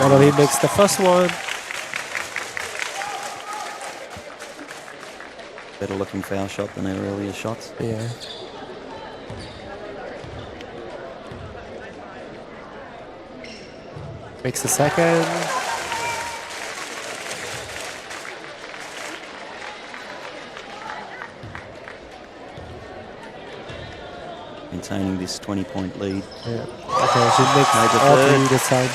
Natalie makes the first one. Better looking foul shot than their earlier shots. Yeah. Makes the second. Maintaining this 20-point lead. Yeah. Okay, she makes Made the all third. three this time.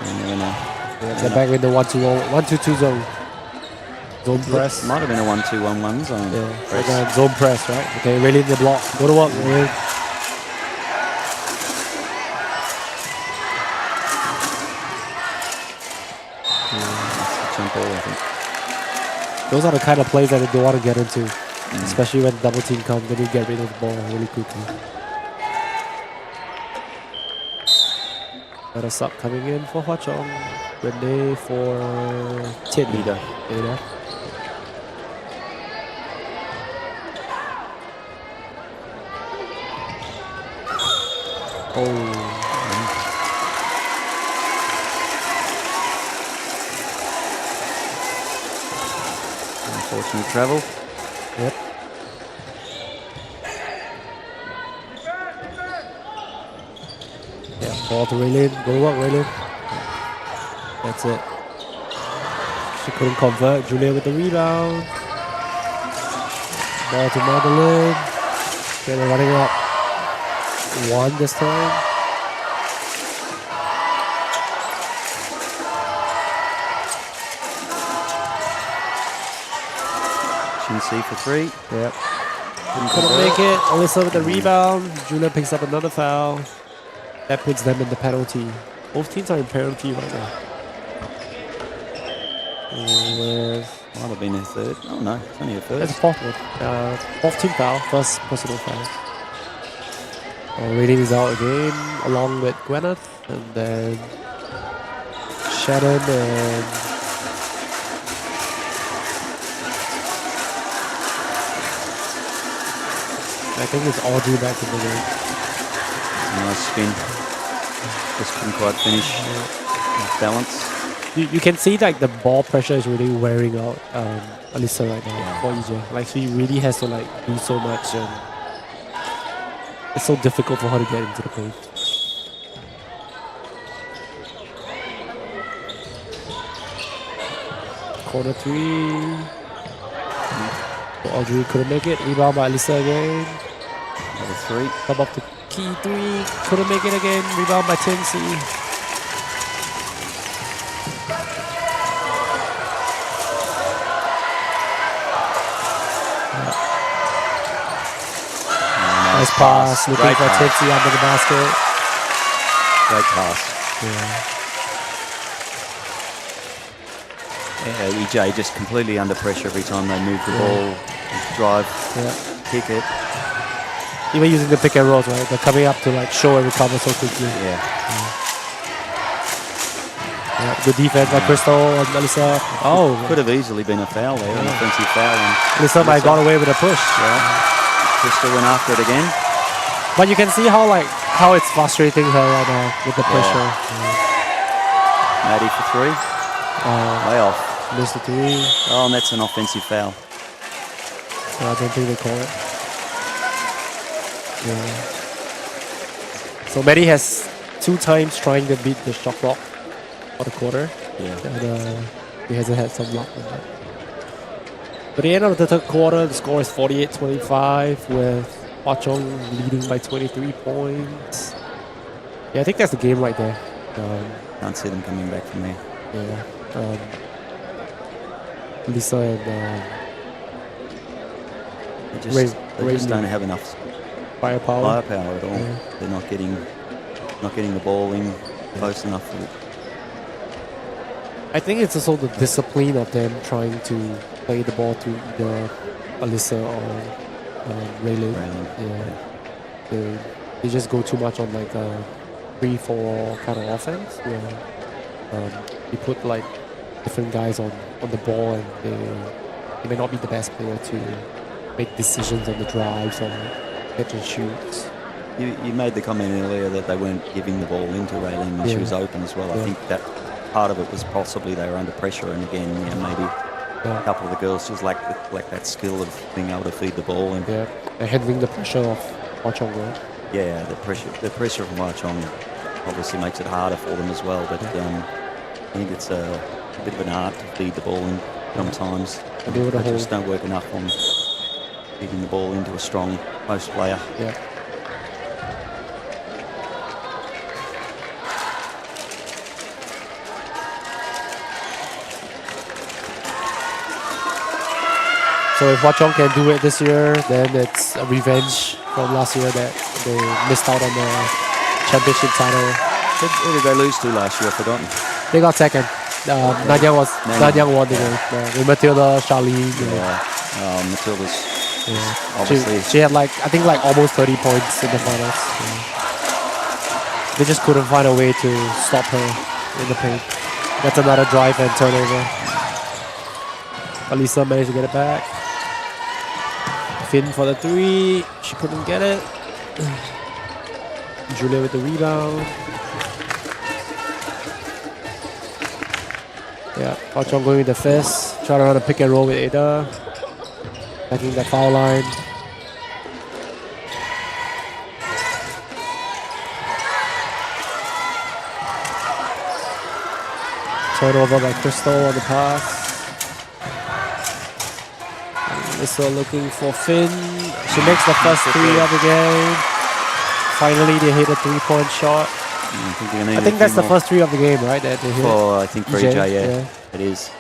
And they're in a, Yeah, they're back in the 1-2 zone. Zone press. might have been a 1-2-1-1 zone. Yeah, Press. like a zone press, right? Okay, really in the block. Go to work, really. That's the jump ball, I think. Those are the kind of plays that they don't want to get into. Especially when double team comes, they need to get rid of the ball really quickly. Another sub coming in for HWA. Renee for Tian. Ada. Oh. Unfortunate travel. Yep. Yeah, ball to Raylene. Go to work, Raylene. That's it. She couldn't convert. Julia with the rebound. Ball to Madeline. Okay, they're running up one this time. C for 3. Yep. Couldn't make it. Alyssa with the rebound. Julia picks up another foul. That puts them in the penalty. Both teams are in penalty right now. Might have been a third. Oh no, it's only a That's first. fourth one. Fourth team foul. First personal foul. Rating is out again, along with Gwyneth, and then Shannon and I think it's Audrey back in the game. Nice spin. Just couldn't quite finish. Balance. You can see like the ball pressure is really wearing out Alyssa right now for EJ. Like she really has to like do so much, and it's so difficult for her to get into the paint. Corner 3. So Audrey couldn't make it. Rebound by Alyssa again. Another 3. Come up to key 3. Couldn't make it again. Rebound by Tinsy. Nice pass. Looking Great for pass. Tinsy under the basket. Great pass. Yeah. Yeah, EJ just completely under pressure every time they move the ball, drive, kick it. Even using the pick and rolls, right? They're coming up to like show and recover so quickly. Yeah. Yeah, good defense by Crystal and Alyssa. Oh, Could have easily been a foul there, an offensive foul. And Alyssa might got away with a push. yeah. Crystal went after it again. But you can see how it's frustrating her right now with the pressure. Maddie for 3. Way off. Missed the 3. Oh, and that's an offensive foul. I don't think they call it. Yeah. So Maddie has 2 times trying to beat the shot clock for the quarter. Yeah. And he hasn't had some luck with that. By the end of the third quarter, the score is 48-25 with HWA leading by 23 points. Yeah, I think that's the game right there. Can't see them coming back from there. Yeah. Lisa and They just don't have enough firepower. firepower at all. Yeah. They're not getting the ball in close enough. I think it's also the discipline of them trying to play the ball to either Alyssa or Raylene. Yeah. They just go too much on like a 3-4 kind of offense where you put like different guys on the ball and they may not be the best player to make decisions on the drives or catch and shoots. You made the comment earlier that they weren't giving the ball into Raylene when she was open as well. I think that part of it was possibly they were under pressure, and again, maybe a couple of the girls just lack that skill of being able to feed the ball. And they're handling the pressure of Chong. Yeah, the pressure from Chong obviously makes it harder for them as well. But I think it's a bit of an art to feed the ball in sometimes. They just don't work enough on feeding the ball into a strong post player. Yeah. So if Chong can do it this year, then it's a revenge from last year that they missed out on the championship title. Who did they lose to last year? I've forgotten. They got second. Nanyang won the game. With Matilda, Charlene. Matilda's obviously. She had I think almost 30 points in the finals. They just couldn't find a way to stop her in the paint. That's another drive and turnover. Alisa managed to get it back. Finn for the 3. She couldn't get it. Julia with the rebound. Yeah, Chong going with the fist. Trying to run a pick and roll with Ada. Attacking the foul line. Turnover by Crystal on the pass. Lisa looking for Finn. She makes the first 3 of the game. Finally, they hit a 3-point shot. I think that's the first 3 of the game, right? That they hit. Oh, I think for EJ, yeah, it is.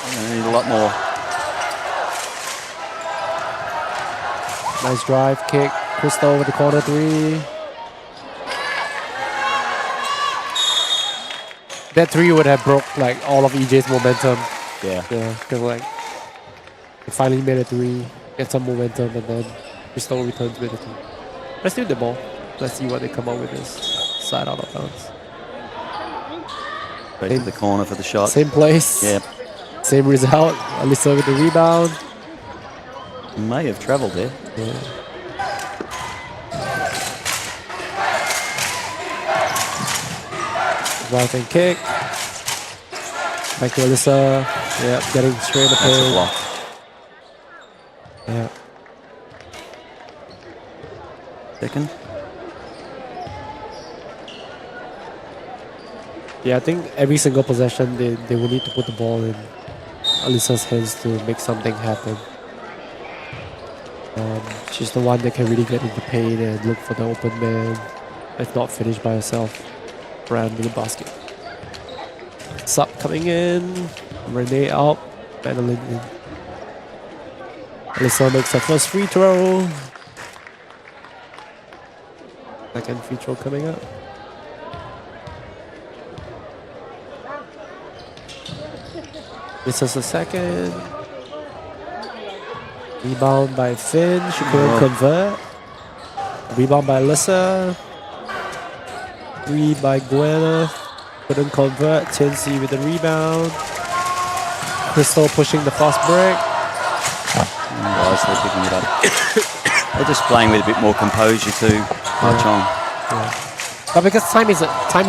I need a lot more. Nice drive, kick. Crystal with the corner 3. That 3 would have broke all of EJ's momentum. Yeah. Because they finally made a 3, get some momentum, and then Crystal returns with a 2. Let's do the ball. Let's see what they come up with this side out of bounds. Right to the corner for the shot. Same place. Yeah. Same result. Alyssa with the rebound. May have travelled there. Yeah. Drive and kick. Back to Alyssa. Yeah, getting straight in the paint. That's a block. Yeah. Second. Yeah, I think every single possession they will need to put the ball in Alyssa's hands to make something happen. She's the one that can really get into paint and look for the open man, if not finish by herself. Right under the basket. Sub coming in. Renee out. Madeline in. Alyssa makes her first free throw. Second free throw coming up. This is the second. Rebound by Finn. She couldn't convert. Rebound by Alyssa. 3 by Gwenna. Couldn't convert. Tinsy with the rebound. Crystal pushing the fast break. Wisely picking it up. They're just playing with a bit more composure too. Chong. Yeah. But because time is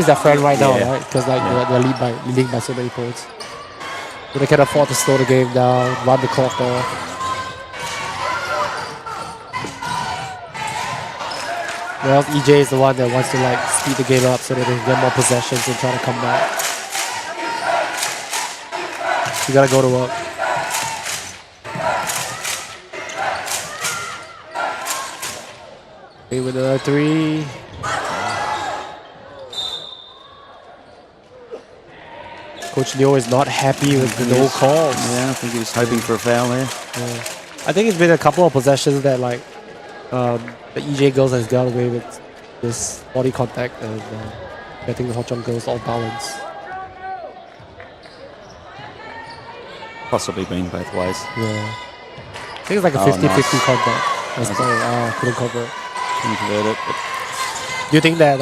their friend right now, right? Because they're leading by so many points. So they can afford to slow the game down, run the clock off. Well, EJ is the one that wants to speed the game up so that they can get more possessions and try to come back. You gotta go to work. Okay, with another 3. Coach Neo is not happy with the no calls. Yeah, I think he was hoping for a foul there. Yeah. I think it's been a couple of possessions that the EJ girls has got away with this body contact and getting the Chong girls all balanced. Possibly been both ways. Yeah. I think it's like a 50-50 contact. That's couldn't cover it. Couldn't convert it. But Do you think that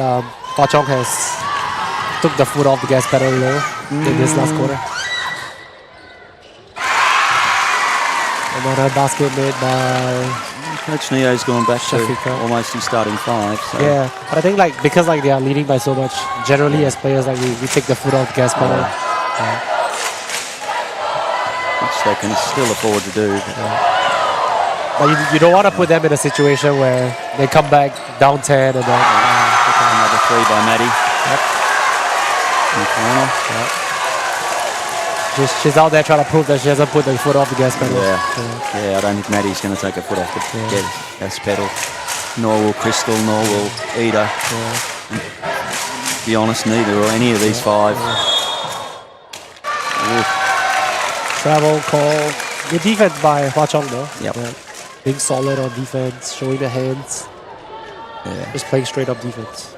Chong has took the foot off the gas pedal low in this last quarter? And Another basket made by Coach Neo's gone back to Shafika. almost his starting five. So yeah. But I think like because like they are leading by so much, generally as players like we take the foot off the gas pedal. which they can still afford to do. But you don't want to put them in a situation where they come back down 10 and then Another three by Maddie. Yep. In the corner. she's out there trying to prove that she hasn't put the foot off the gas pedal. Yeah, I don't think Maddie's going to take her foot off the gas pedal. Nor will Crystal, nor will Ida. To be honest, neither or any of these five. Travel call. Good defense by Hwa Chong though. Yep. Being solid on defense, showing the hands. Yeah. Just playing straight up defense.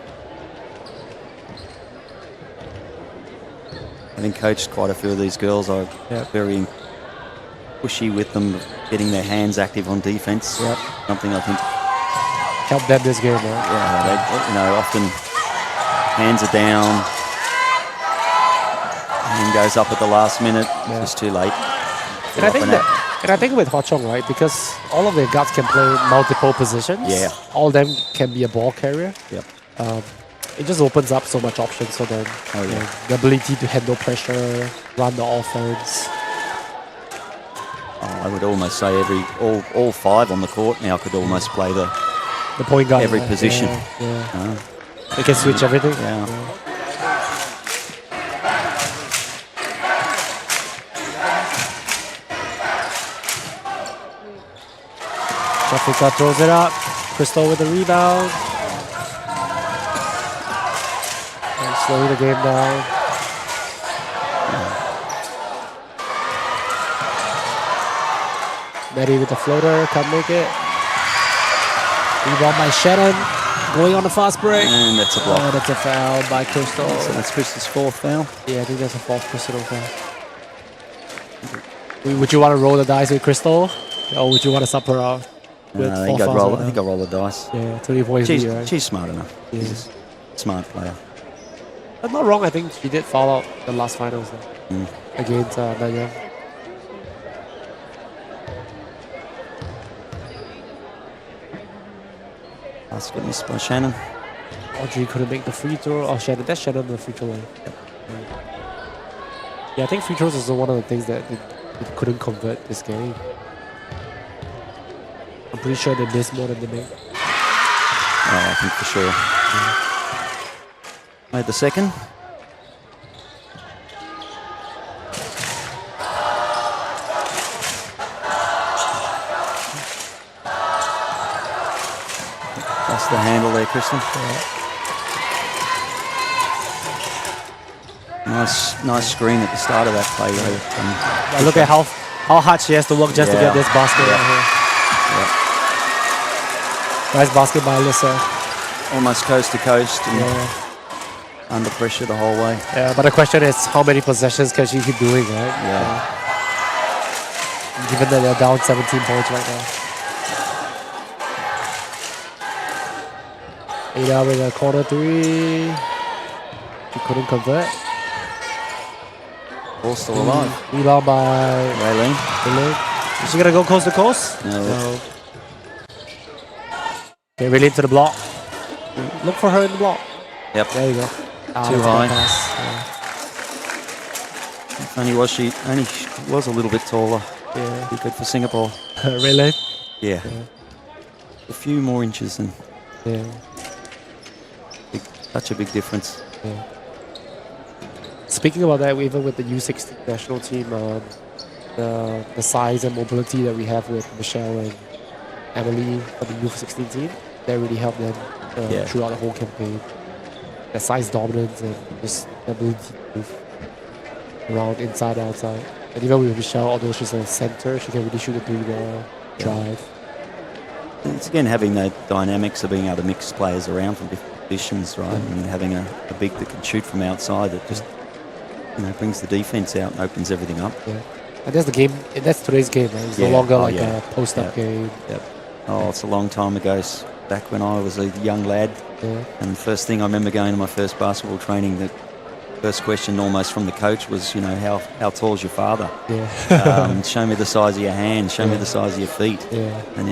Having coached quite a few of these girls, I'm very pushy with them, getting their hands active on defense. Yep. Something I think Help them this game, right? yeah, they, often hands are down, hand goes up at the last minute, just too late. And I think with Hwa Chong, right, because all of their guards can play multiple positions. Yeah. All of them can be a ball carrier. Yep. It just opens up so much options for them. The ability to handle pressure, run the offense. I would almost say all five on the court now could almost play the point guard. every position. Yeah. They can switch everything. Yeah. Shafika throws it up. Crystal with the rebound. And slowing the game down. Maddie with the floater, can't make it. Rebound by Shannon, going on the fast break. And that's a block. Oh, that's a foul by Crystal. So that's Crystal's fourth foul. Yeah, I think that's a fourth Crystal foul. Would you want to roll the dice with Crystal? Or would you want to sub her out? I think I'd roll the dice. Yeah, 20 points. She's smart enough. Yeah. She's a smart player. I'm not wrong, I think she did foul out the last finals against Nanya. Basket missed by Shannon. Audrey couldn't make the free throw. Oh, Shannon, that's Shannon on the free throw line. Yeah, I think free throws is one of the things that they couldn't convert this game. I'm pretty sure they missed more than they made. Oh, I think for sure. Made the second. That's the handle there, Kristen. Nice screen at the start of that play. Look at how hard she has to work just to get this basket right here. Nice basket by Alyssa. Almost coast to coast and under pressure the whole way. Yeah, but the question is how many possessions can she keep doing, right? Yeah. Given that they're down 17 points right now. Ada with a corner three. She couldn't convert. Ball still alive. Rebound by Raylene. Is she gonna go coast to coast? No. Okay, really into the block. Look for her in the block. Yep. There you go. Too high. Yeah. Only she was a little bit taller. Yeah. Be good for Singapore. Really? Yeah. A few more inches and such a big difference. Yeah. Speaking about that, even with the U16 national team, the size and mobility that we have with Michelle and Emily for the U16 team, that really helped them throughout the whole campaign. The size dominance and just the ability to move around inside, outside. And even with Michelle, although she's a center, she can really shoot the three ball, drive. It's again having the dynamics of being able to mix players around from different positions, right? And having a big that can shoot from outside that just brings the defense out and opens everything up. Yeah. And that's the game. That's today's game, right? It's no longer a post-up game. Yep. Oh, it's a long time ago. Back when I was a young lad, and the first thing I remember going to my first basketball training, the first question almost from the coach was, how tall is your father? Yeah. Show me the size of your hands. Show me the size of your feet. Yeah. And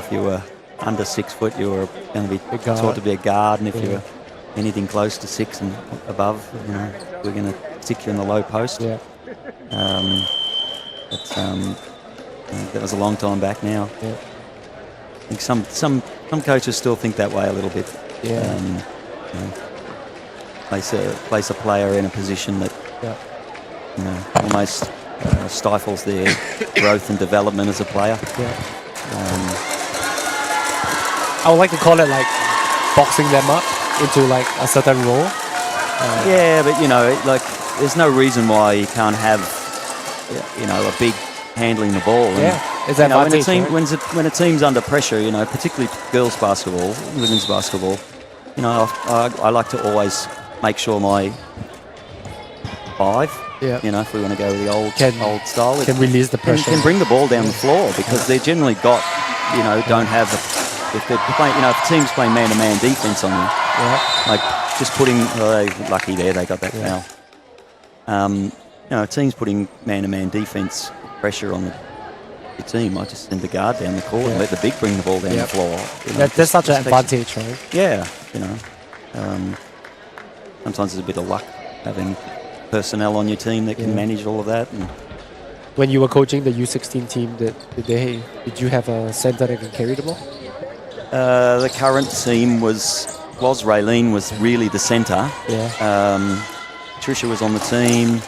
if you were under 6 foot, you were going to be A guard. taught to be a guard, and if you were anything close to 6 and above, we're going to stick you in the low post. Yeah. That was a long time back now. Yeah. I think some coaches still think that way a little bit. Yeah. Place a player in a position that almost stifles their growth and development as a player. Yeah. I would like to call it like boxing them up into like a certain role. But there's no reason why you can't have a big handling the ball. It's an advantage, when a team's under pressure, particularly girls basketball, women's basketball, I like to always make sure my 5, if we want to go with the old style, can release the pressure, can bring the ball down the floor, because they're generally don't have if they're playing, if the team's playing man-to-man defense on you, like just putting, lucky there they got that foul. Teams putting man-to-man defense pressure on the team, I just send the guard down the court and let the big bring the ball down the floor. That's such an advantage, right? Yeah, sometimes there's a bit of luck having personnel on your team that can manage all of that. And when you were coaching the U16 team, did you have a center that can carry the ball? The current team was Raylene was really the centre. Tricia was on the team.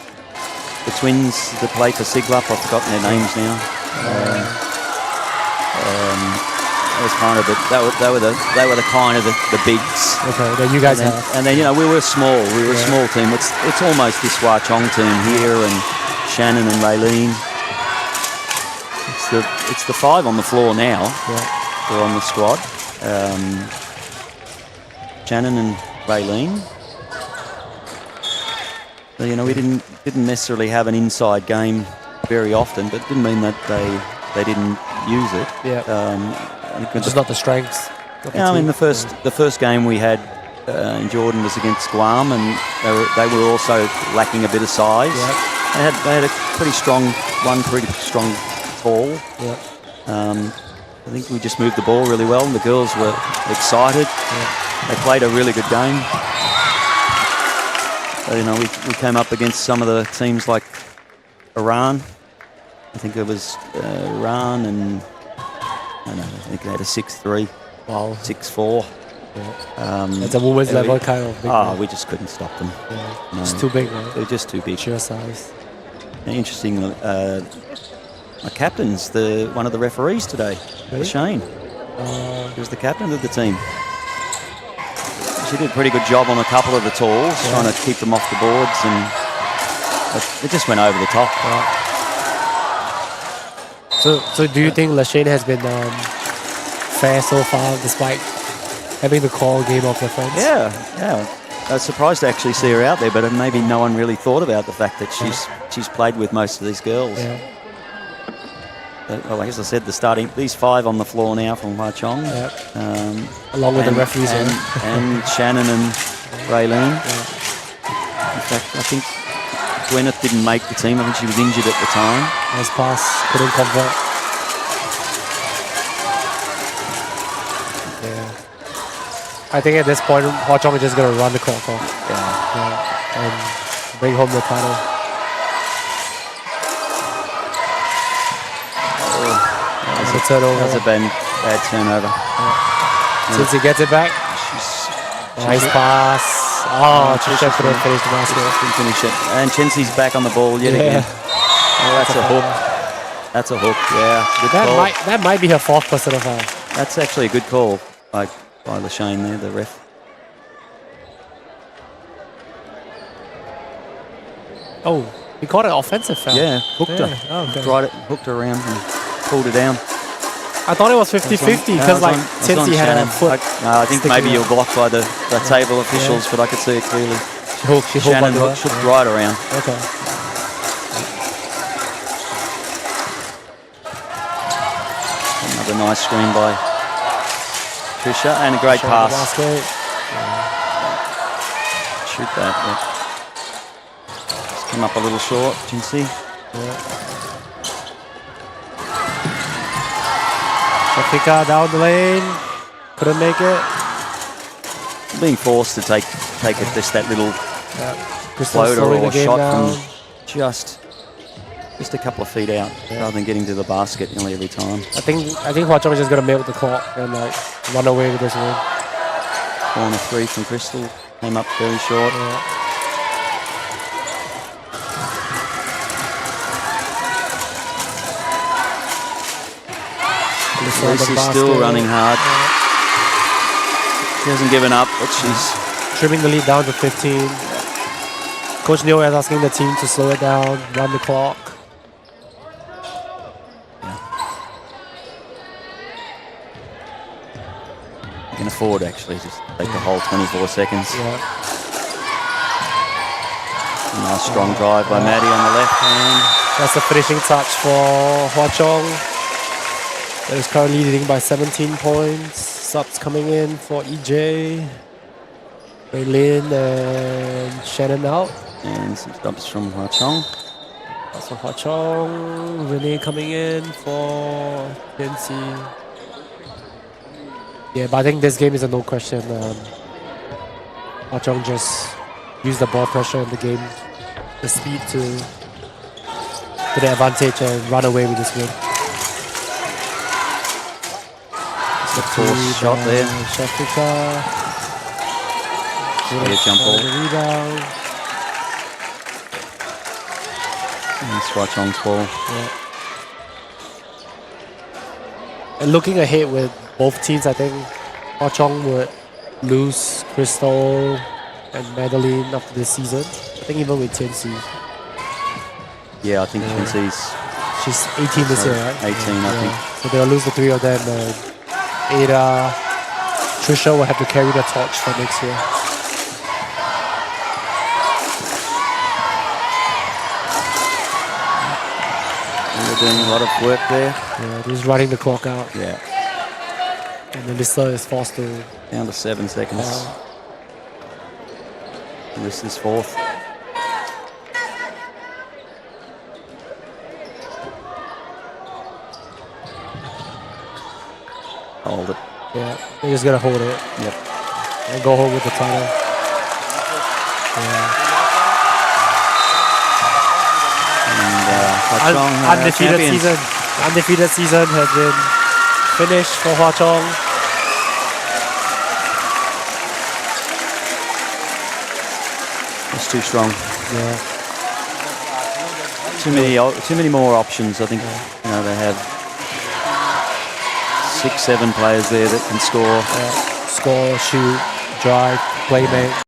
The twins that play for Siglup, I've forgotten their names now. That was kind of they were the kind of the bigs. Okay, then you guys have. And then we were small. We were a small team. It's almost this CHWA team here, and Shannon and Raylene. It's the 5 on the floor now. They're on the squad. Shannon and Raylene. So, we didn't necessarily have an inside game very often, but it didn't mean that they didn't use it. Just not the strengths. The first game we had in Jordan was against Guam, and they were also lacking a bit of size. They had a pretty strong tall. I think we just moved the ball really well, and the girls were excited. They played a really good game. We came up against some of the teams like Iran. I think it was Iran, and I think they had a 6-3. Wow. 6-4. It's a women's level kind of big. We just couldn't stop them. It's too big, right? They're just too big. Sheer size. Interesting. My captain's one of the referees today, Shane. She was the captain of the team. She did a pretty good job on a couple of the talls, trying to keep them off the boards, and it just went over the top. So do you think Lashane has been fair so far, despite having the call game of her friends? Yeah. I was surprised to actually see her out there, but maybe no one really thought about the fact that she's played with most of these girls. Well, as I said, these 5 on the floor now from CHONG. Along with the referees. And Shannon and Raylene. In fact, I think Gwyneth didn't make the team. I think she was injured at the time. Nice pass, couldn't convert. I think at this point, CHONG is just going to run the clock off. And bring home the title. That's a turnover. That's a bad turnover. Since he gets it back. Nice pass. Trisha couldn't finish the basket. Finish it. And Chensi's back on the ball yet again. That's a hook. That's a hook, Good call. That might be her 4th personal foul. That's actually a good call by Lashane there, the ref. He caught an offensive foul. Hooked her. Hooked her around and pulled her down. I thought it was 50-50 because Chensi had a foot. I think maybe you were blocked by the table officials, but I could see it clearly. Shannon hooked right around. Okay. Another nice screen by Trisha, and a great pass. Shoot that. Come up a little short, Jinsey. Yeah. Africa down the lane. Couldn't make it. Being forced to take it just that little Crystal floater slowing the or game shot down. from just a couple of feet out, rather than getting to the basket nearly every time. I think Hwa Chong is just gonna milk the clock and like run away with this win. Corner 3 from Crystal came up very short. Yeah. Lucy's still running hard. She hasn't given up, but she's trimming the lead down to 15. Coach Neo is asking the team to slow it down, run the clock. You can afford actually just take the whole 24 seconds. Yeah. A nice strong drive by Maddie on the left hand. That's the finishing touch for Hwa Chong. That is currently leading by 17 points. Subs coming in for EJ. Lin and Shannon out. And some stops from Hwa Chong. Also Hwa Chong. Renee coming in for Nancy. Yeah, but I think this game is a no question. Hwa Chong just used the ball pressure in the game, the speed to their advantage and run away with this win. It's a forced shot there. Shafika. Yeah, jump ball. The rebound. And it's Hwa Chong's ball. Yeah. And looking ahead with both teams, I think Hwa Chong would lose Crystal and Madeline after this season. I think even with Tianxi. Yeah, I think She's 18 this year, right? 18, I think. So they'll lose the three of them. Ada, Trisha will have to carry the torch for next year. They're doing a lot of work there. Yeah, just running the clock out. Yeah. And Melissa is forced to... Down to 7 seconds. Melissa's fourth. Hold it. Yeah, they just gotta hold it. Yep. And go home with the title. Yeah. And Hwa Chong, Undefeated champions. season. Undefeated season has been finished for Hwa Chong. It's too strong. Yeah. Too many more options. I think you know they have 6, 7 players there that can score. Score, shoot, drive, play make.